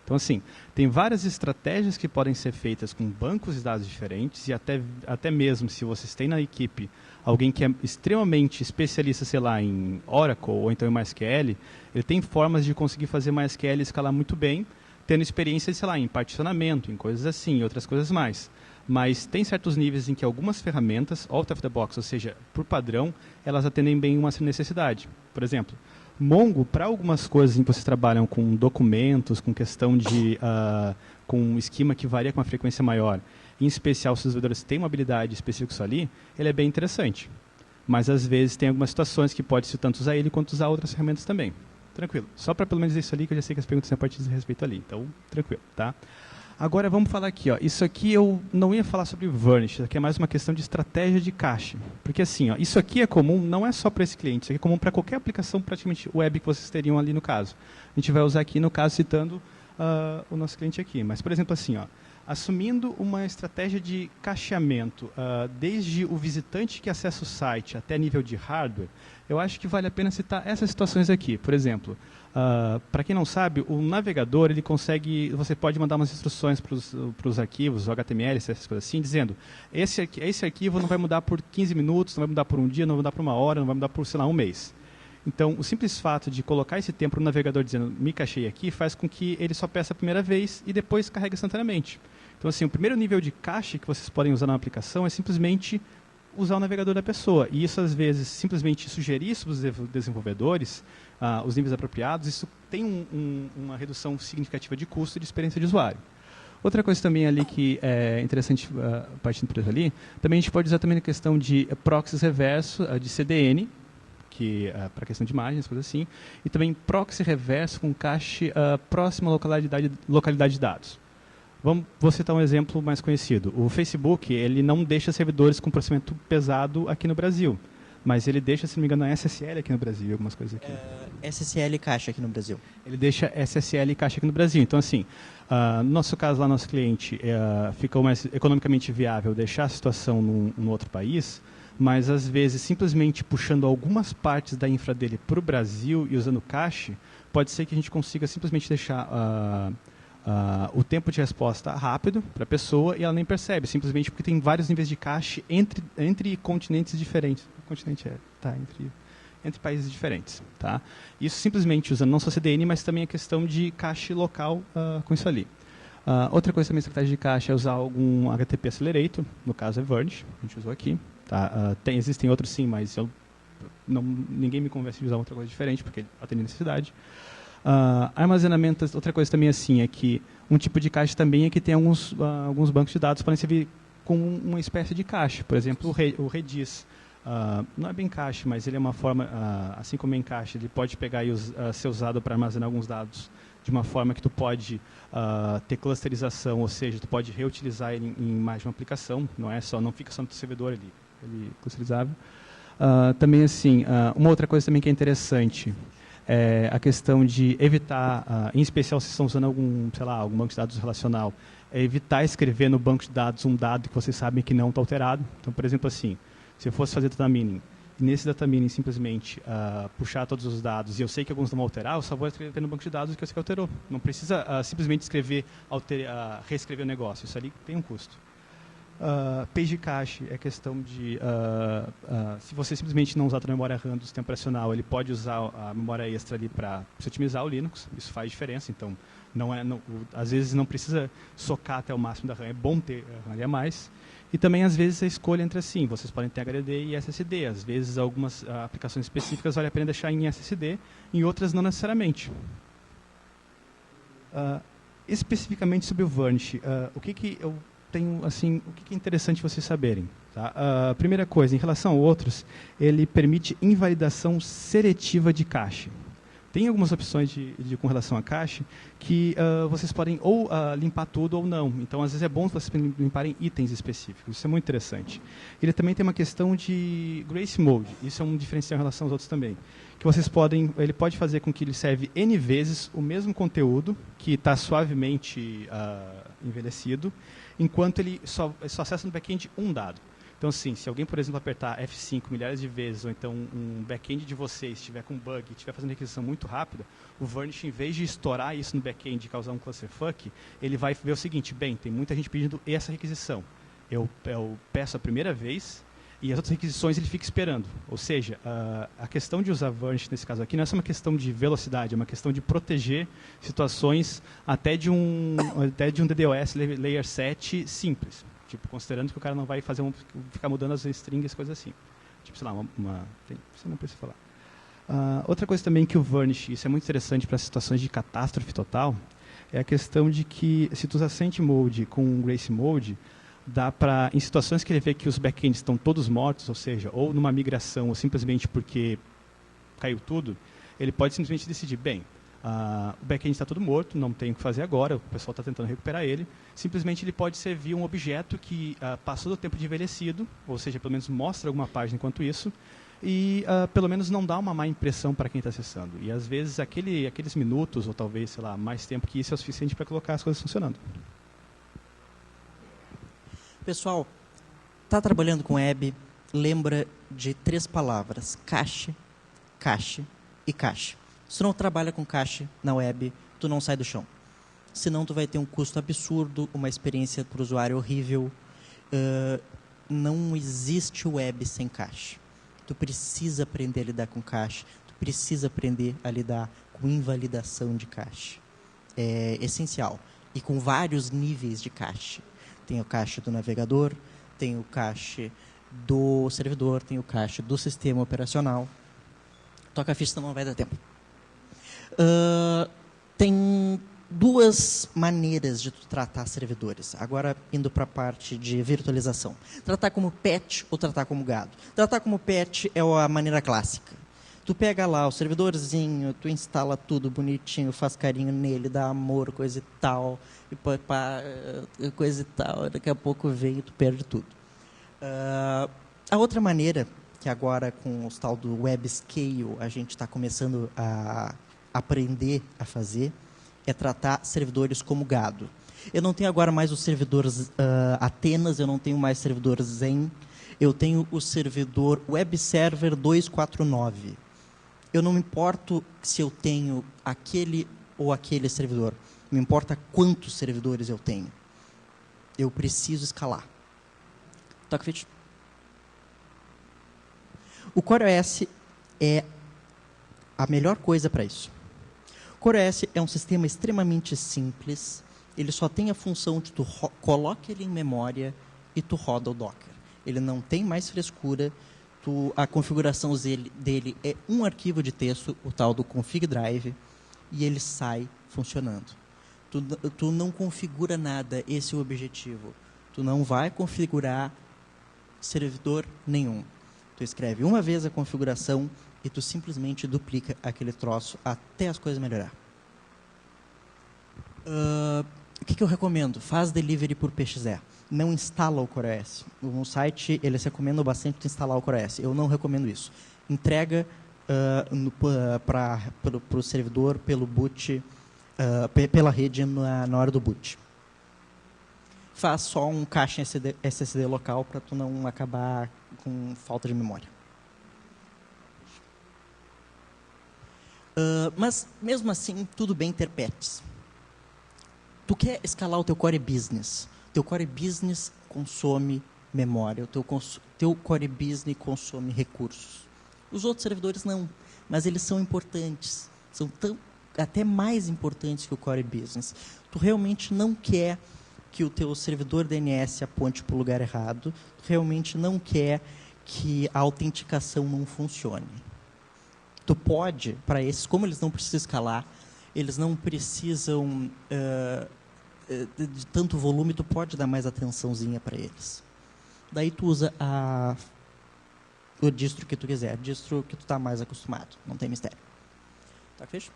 Então, assim, tem várias estratégias que podem ser feitas com bancos de dados diferentes e até mesmo se vocês têm na equipe alguém que é extremamente especialista, sei lá, em Oracle ou então em MySQL, ele tem formas de conseguir fazer MySQL escalar muito bem, tendo experiência, sei lá, em particionamento, em coisas assim, e outras coisas mais. Mas tem certos níveis em que algumas ferramentas, out of the box, ou seja, por padrão, elas atendem bem uma necessidade. Por exemplo, Mongo, para algumas coisas em que vocês trabalham com documentos, com questão de com um esquema que varia com uma frequência maior, em especial se os desenvolvedores têm uma habilidade específica isso ali, ele é bem interessante. Mas às vezes tem algumas situações que pode-se tanto usar ele quanto usar outras ferramentas também. Tranquilo. Só para pelo menos dizer isso ali, que eu já sei que as perguntas têm a partir desse respeito ali. Então, tranquilo, tá? Agora vamos falar aqui, ó. Isso aqui eu não ia falar sobre Varnish, isso aqui é mais uma questão de estratégia de cache. Porque assim, ó, isso aqui é comum, não é só para esse cliente, isso aqui é comum para qualquer aplicação praticamente web que vocês teriam ali no caso. A gente vai usar aqui, no caso, citando o nosso cliente aqui. Mas, por exemplo, assim, ó, assumindo uma estratégia de cacheamento, desde o visitante que acessa o site até nível de hardware, eu acho que vale a pena citar essas situações aqui. Por exemplo, para quem não sabe, o navegador, ele consegue, você pode mandar umas instruções para os arquivos, o HTML, essas coisas assim, dizendo, esse arquivo não vai mudar por 15 minutos, não vai mudar por um dia, não vai mudar por uma hora, não vai mudar por, sei lá, um mês. Então, o simples fato de colocar esse tempo no navegador dizendo, me cachei aqui, faz com que ele só peça a primeira vez e depois carregue instantaneamente. Então, assim, o primeiro nível de cache que vocês podem usar na aplicação é simplesmente usar o navegador da pessoa. E isso, às vezes, simplesmente sugerir isso para os desenvolvedores, os níveis apropriados, isso tem uma redução significativa de custo e de experiência de usuário. Outra coisa também ali que é interessante, partindo por isso ali, também a gente pode usar também a questão de proxies reverso, de CDN, que para questão de imagens, coisas assim, e também proxy reverso com cache próximo à localidade de dados. Vou citar um exemplo mais conhecido. O Facebook, ele não deixa servidores com processamento pesado aqui no Brasil, mas ele deixa, se não me engano, a SSL aqui no Brasil, algumas coisas aqui. SSL caixa aqui no Brasil. Ele deixa SSL e caixa aqui no Brasil. Então, assim, no nosso caso, lá, nosso cliente, ficou mais economicamente viável deixar a situação num outro país, mas, às vezes, simplesmente puxando algumas partes da infra dele para o Brasil e usando cache, pode ser que a gente consiga simplesmente deixar o tempo de resposta rápido para a pessoa e ela nem percebe, simplesmente porque tem vários níveis de cache entre continentes diferentes. Continente entre países diferentes. Tá? Isso simplesmente usando não só CDN, mas também a questão de cache local com isso ali. Outra coisa também, estratégia de cache, é usar algum HTTP Accelerator, no caso é Varnish, a gente usou aqui. Tá? Existem outros sim, mas ninguém me convence de usar outra coisa diferente, porque ele atende a necessidade. Armazenamento, outra coisa também assim, é que um tipo de cache também é que tem alguns bancos de dados que podem servir com uma espécie de cache. Por exemplo, o Redis. Não é bem cache, mas ele é uma forma, assim como em cache, ele pode pegar e ser usado para armazenar alguns dados de uma forma que tu pode ter clusterização, ou seja, tu pode reutilizar ele em mais de uma aplicação, não fica só no teu servidor ele é clusterizável. Também assim, uma outra coisa também que é interessante é a questão de evitar, em especial se estão usando algum banco de dados relacional, é evitar escrever no banco de dados um dado que vocês sabem que não está alterado. Então, por exemplo, assim, se eu fosse fazer data mining, e nesse data mining simplesmente puxar todos os dados, e eu sei que alguns não vão alterar, eu só vou escrever no banco de dados o que eu sei que alterou. Não precisa simplesmente reescrever o negócio, isso ali tem um custo. Page cache é questão de, se você simplesmente não usar a memória RAM do sistema operacional, ele pode usar a memória extra ali para otimizar o Linux, isso faz diferença, então às vezes não precisa socar até o máximo da RAM, é bom ter RAM ali a mais. E também, às vezes, a escolha entre assim, vocês podem ter HDD e SSD. Às vezes, algumas aplicações específicas vale a pena deixar em SSD, em outras não necessariamente. Especificamente sobre o Varnish, o que eu tenho, assim, o que é interessante vocês saberem? Tá? A primeira coisa, em relação a outros, ele permite invalidação seletiva de cache. Tem algumas opções com relação a cache que vocês podem ou limpar tudo ou não. Então, às vezes é bom vocês limparem itens específicos. Isso é muito interessante. Ele também tem uma questão de Grace Mode. Isso é um diferencial em relação aos outros também. Que vocês podem, ele pode fazer com que ele serve N vezes o mesmo conteúdo, que está suavemente envelhecido, enquanto ele só acessa no back-end um dado. Então, assim, se alguém, por exemplo, apertar F5 milhares de vezes, ou então um back-end de vocês estiver com bug e estiver fazendo requisição muito rápida, o Varnish, em vez de estourar isso no back-end e causar um clusterfuck, ele vai ver o seguinte: bem, tem muita gente pedindo essa requisição. Eu peço a primeira vez e as outras requisições ele fica esperando. Ou seja, a questão de usar Varnish nesse caso aqui não é só uma questão de velocidade, é uma questão de proteger situações até de um DDoS Layer 7 simples. Tipo, considerando que o cara não vai ficar mudando as strings, coisas assim. Tipo, sei lá, você não precisa falar. Outra coisa também que o Varnish, isso é muito interessante para situações de catástrofe total, é a questão de que, se tu usa Sent Mode com Grace Mode, dá para, em situações que ele vê que os backends estão todos mortos, ou seja, ou numa migração, ou simplesmente porque caiu tudo, ele pode simplesmente decidir, bem, o backend está todo morto, não tem o que fazer agora, o pessoal está tentando recuperar ele. Simplesmente ele pode servir um objeto que passou do tempo de envelhecido, ou seja, pelo menos mostra alguma página enquanto isso, e pelo menos não dá uma má impressão para quem está acessando. E às vezes aqueles minutos, ou talvez, sei lá, mais tempo que isso é o suficiente para colocar as coisas funcionando. Pessoal, está trabalhando com web, lembra de 3 palavras: cache, cache e cache. Se tu não trabalha com cache na web, tu não sai do chão. Senão tu vai ter um custo absurdo, uma experiência para o usuário horrível. Não existe web sem cache. Tu precisa aprender a lidar com cache. Tu precisa aprender a lidar com invalidação de cache. É essencial. E com vários níveis de cache. Tem o cache do navegador, tem o cache do servidor, tem o cache do sistema operacional. Toca a ficha, senão não vai dar tempo. Tem 2 maneiras de tu tratar servidores. Agora, indo para a parte de virtualização. Tratar como pet ou tratar como gado. Tratar como pet é a maneira clássica. Tu pega lá o servidorzinho, tu instala tudo bonitinho, faz carinho nele, dá amor, coisa e tal, coisa e tal. Daqui a pouco vem e tu perde tudo. A outra maneira, que agora com o tal do Web Scale a gente está começando a aprender a fazer, é tratar servidores como gado. Eu não tenho agora mais os servidores Atenas, eu não tenho mais servidor Zen, eu tenho o servidor Web Server 249. Eu não me importo se eu tenho aquele ou aquele servidor, me importa quantos servidores eu tenho. Eu preciso escalar. Toca ficha. O CoreOS é a melhor coisa para isso. O CoreOS é um sistema extremamente simples, ele só tem a função de tu coloca ele em memória e tu roda o Docker. Ele não tem mais frescura, a configuração dele é um arquivo de texto, o tal do config drive, e ele sai funcionando. Tu não configura nada, esse é o objetivo. Tu não vai configurar servidor nenhum. Tu escreve uma vez a configuração e tu simplesmente duplica aquele troço até as coisas melhorar. O que eu recomendo? Faz delivery por PXE. Não instala o CoreOS. No site, eles recomendam bastante tu instalar o CoreOS. Eu não recomendo isso. Entrega para o servidor, pelo boot, pela rede na hora do boot. Faz só um cache SSD local para tu não acabar com falta de memória. Mas, mesmo assim, tudo bem ter patches. Tu quer escalar o teu core business. Teu core business consome memória. O teu core business consome recursos. Os outros servidores não, mas eles são importantes. São até mais importantes que o core business. Tu realmente não quer que o teu servidor DNS aponte para o lugar errado, tu realmente não quer que a autenticação não funcione. Tu pode, para esses, como eles não precisam escalar, eles não precisam de tanto volume, tu pode dar mais atençãozinha para eles. Daí tu usa o distro que tu quiser, distro que tu está mais acostumado, não tem mistério. Tá, fecha?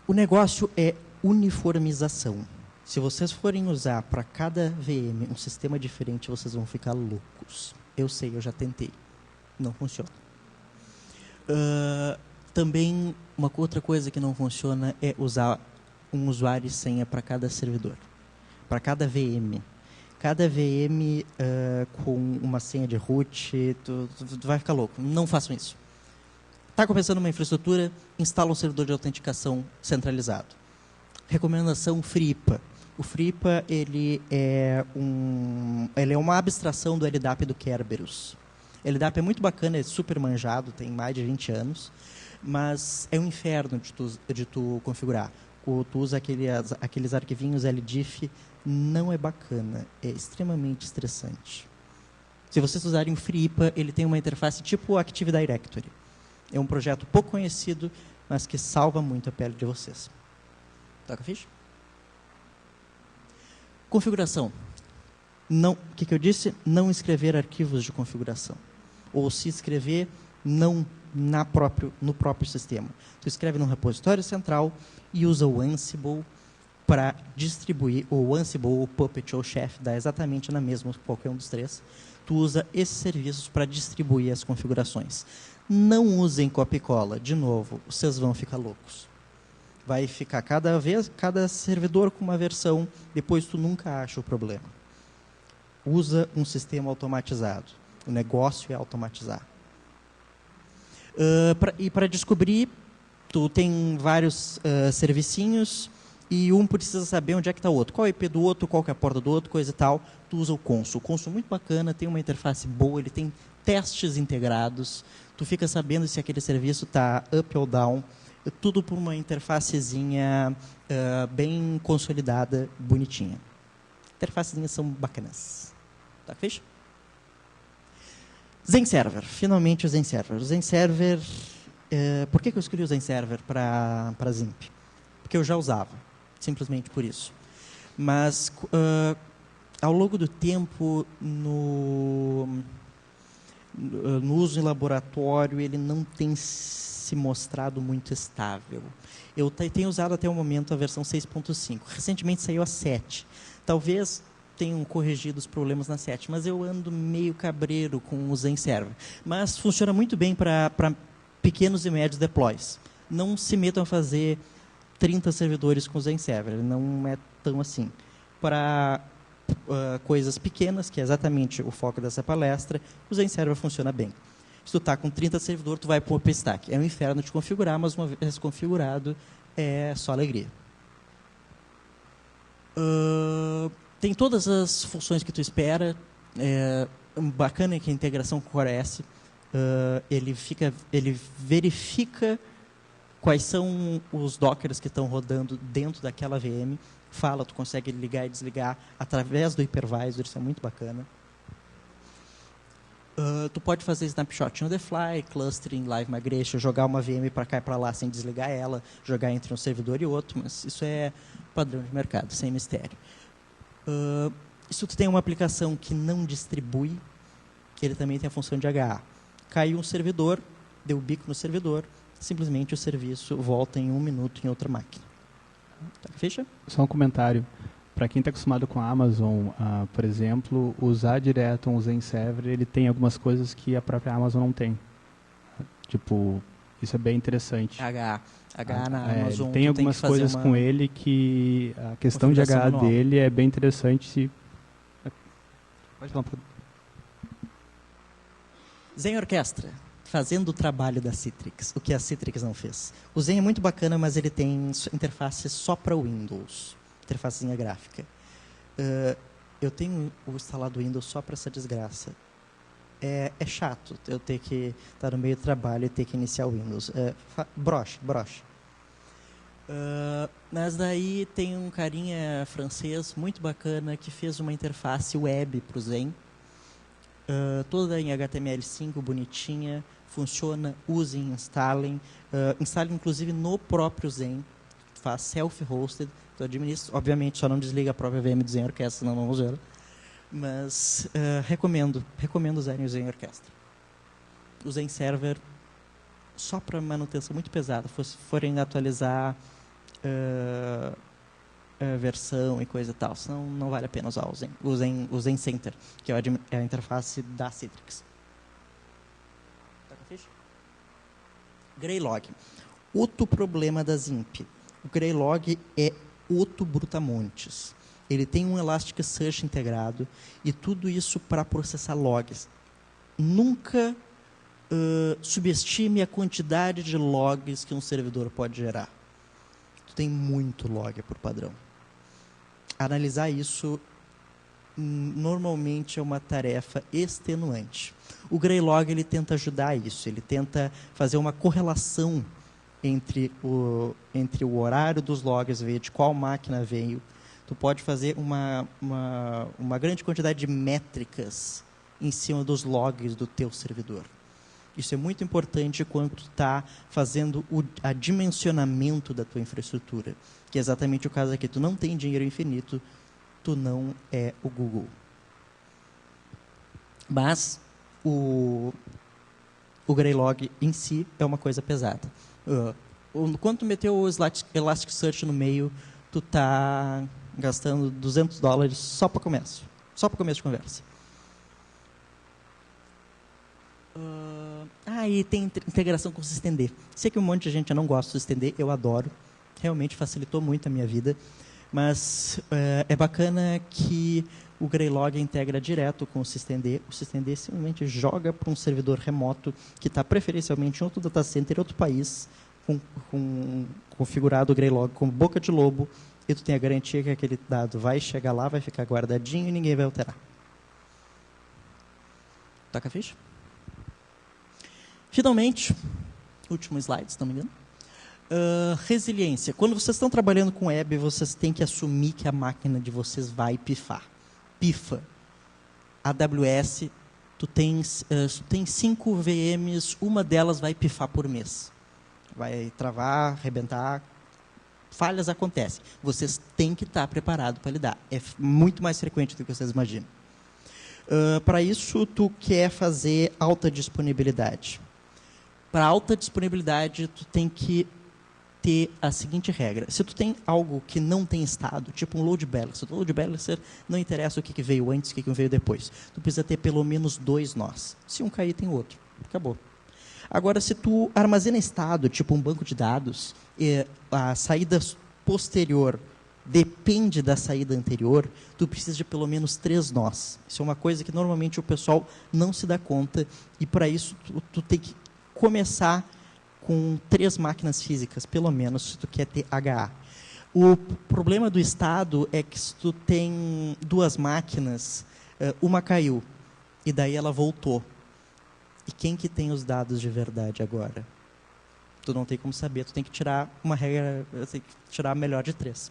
O negócio é uniformização. Se vocês forem usar para cada VM um sistema diferente, vocês vão ficar loucos. Eu sei, eu já tentei. Não funciona. Também, uma outra coisa que não funciona é usar um usuário e senha para cada servidor. Para cada VM. Cada VM com uma senha de root, tu vai ficar louco. Não façam isso. Está começando uma infraestrutura, instala um servidor de autenticação centralizado. Recomendação FreeIPA. O FreeIPA ele é uma abstração do LDAP e do Kerberos. O LDAP é muito bacana, é super manjado, tem mais de 20 anos, mas é um inferno de tu configurar. Tu usa aqueles arquivinhos LDIF, não é bacana, é extremamente estressante. Se vocês usarem o FreeIPA, ele tem uma interface tipo o Active Directory. É um projeto pouco conhecido, mas que salva muito a pele de vocês. Toca a ficha? Configuração. O que eu disse? Não escrever arquivos de configuração. Ou se escrever, não no próprio sistema. Tu escreve num repositório central e usa o Ansible para distribuir, o Ansible, o Puppet ou o Chef, dá exatamente na mesma, qualquer um dos três. Tu usa esses serviços para distribuir as configurações. Não usem copia e cola. De novo, vocês vão ficar loucos. Vai ficar cada servidor com uma versão, depois tu nunca acha o problema. Usa um sistema automatizado. O negócio é automatizar. E para descobrir, tu tem vários servicinhos e um precisa saber onde é que está o outro. Qual é o IP do outro, qual que é a porta do outro, coisa e tal. Tu usa o Consul. O Consul é muito bacana, tem uma interface boa, ele tem testes integrados. Tu fica sabendo se aquele serviço está up ou down. Tudo por uma interfacezinha bem consolidada, bonitinha. Interfacezinhas são bacanas. Tá, fecha? Zen Server. Finalmente o Zen Server. O Zen Server... por que eu escolhi o Zen Server para Zimp? Porque eu já usava. Simplesmente por isso. Mas, ao longo do tempo, no uso em laboratório, ele não tem se mostrado muito estável. Eu tenho usado até o momento a versão 6.5. Recentemente saiu a 7. Talvez tenham corrigido os problemas na 7, mas eu ando meio cabreiro com o Zen Server. Mas funciona muito bem para pequenos e médios deploys. Não se metam a fazer 30 servidores com o Zen Server, não é tão assim. Para coisas pequenas, que é exatamente o foco dessa palestra, o Zen Server funciona bem. Se tu está com 30 servidores, tu vai para o OpenStack. É um inferno de configurar, mas uma vez configurado, é só alegria. Tem todas as funções que tu espera. Bacana que a integração com o CoreOS, ele verifica quais são os dockers que estão rodando dentro daquela VM. Tu consegue ligar e desligar através do hypervisor, isso é muito bacana. Tu pode fazer snapshot on the fly, clustering, live migration, jogar uma VM para cá e para lá sem desligar ela, jogar entre um servidor e outro, mas isso é padrão de mercado, sem mistério. Se tu tem uma aplicação que não distribui, ele também tem a função de HA. Caiu um servidor, deu bico no servidor, simplesmente o serviço volta em 1 minuto em outra máquina. Tá, fecha? Só um comentário. Para quem está acostumado com a Amazon, por exemplo, usar direto um Zen Server, ele tem algumas coisas que a própria Amazon não tem. Tipo, isso é bem interessante. HA na Amazon. Tem algumas coisas com ele que a questão de HA manual dele é bem interessante. Pode falar um pouco. Zen Orquestra, fazendo o trabalho da Citrix, o que a Citrix não fez. O Zen é muito bacana, mas ele tem interface só para Windows. Interfacezinha gráfica. Eu tenho instalado Windows só para essa desgraça. É chato eu ter que estar no meio do trabalho e ter que iniciar o Windows. Broche. Mas daí tem um carinha francês muito bacana que fez uma interface web para o Zen, toda em HTML5, bonitinha, funciona, usem, instalem. Instalem inclusive no próprio Zen, faz self-hosted, tu administra, obviamente só não desliga a própria VM do Zen Orquestra, senão não vamos ver. Mas recomendo usarem o Zen Orquestra. O Zen Server, só para manutenção muito pesada, se forem atualizar versão e coisa e tal, senão não vale a pena usar o Zen Center, que é a interface da Citrix. Tá com a ficha? Greylog. Outro problema da ZIMP. O Greylog é outro brutamontes. Ele tem um Elasticsearch integrado e tudo isso para processar logs. Nunca subestime a quantidade de logs que um servidor pode gerar. Tu tem muito log por padrão. Analisar isso normalmente é uma tarefa extenuante. O Greylog ele tenta ajudar isso, ele tenta fazer uma correlação entre o horário dos logs, ver de qual máquina veio. Tu pode fazer uma grande quantidade de métricas em cima dos logs do teu servidor. Isso é muito importante quando tu está fazendo o dimensionamento da tua infraestrutura, que é exatamente o caso aqui. Tu não tem dinheiro infinito, tu não é o Google. Mas o Greylog em si é uma coisa pesada. Quando tu meteu o Elasticsearch no meio, tu está gastando $200 só para começo de conversa. E tem integração com o SystemD. Sei que um monte de gente não gosta do SystemD, eu adoro. Realmente facilitou muito a minha vida. Mas é bacana que o Greylog integra direto com o SystemD. O SystemD simplesmente joga para um servidor remoto que está preferencialmente em outro data center, em outro país, configurado o Greylog como boca de lobo, e tu tem a garantia que aquele dado vai chegar lá, vai ficar guardadinho e ninguém vai alterar. Toca a ficha? Finalmente, último slide, se não me engano. Resiliência. Quando vocês estão trabalhando com web, vocês têm que assumir que a máquina de vocês vai pifar. Pifa. AWS, tu tem 5 VMs, uma delas vai pifar por mês. Vai travar, arrebentar. Falhas acontecem. Vocês têm que estar preparados para lidar. É muito mais frequente do que vocês imaginam. Para isso, tu quer fazer alta disponibilidade. Para alta disponibilidade, tu tem que ter a seguinte regra. Se tu tem algo que não tem estado, tipo um load balancer, o load balancer não interessa o que veio antes, o que veio depois. Tu precisa ter pelo menos 2 nós. Se um cair, tem outro. Acabou. Agora, se tu armazena estado, tipo um banco de dados, e a saída posterior depende da saída anterior, tu precisa de pelo menos 3 nós. Isso é uma coisa que normalmente o pessoal não se dá conta, e para isso tu tem que começar com 3 máquinas físicas, pelo menos, se tu quer ter HA. O problema do estado é que se tu tem 2 máquinas, uma caiu, e daí ela voltou. E quem que tem os dados de verdade agora? Tu não tem como saber, tu tem que tirar uma regra, tem que tirar a melhor de 3.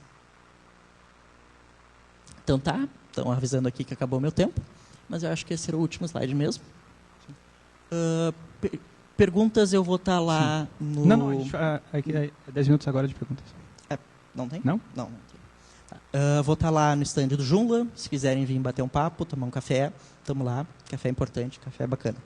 Então tá, estão avisando aqui que acabou o meu tempo, mas eu acho que esse era o último slide mesmo. Perguntas eu vou estar lá no... Não, a gente, é 10 minutos agora de perguntas. Não tem? Não? Não tem. Tá. Vou estar lá no stand do Joomla, se quiserem vir bater um papo, tomar um café, estamos lá. Café é importante, café é bacana.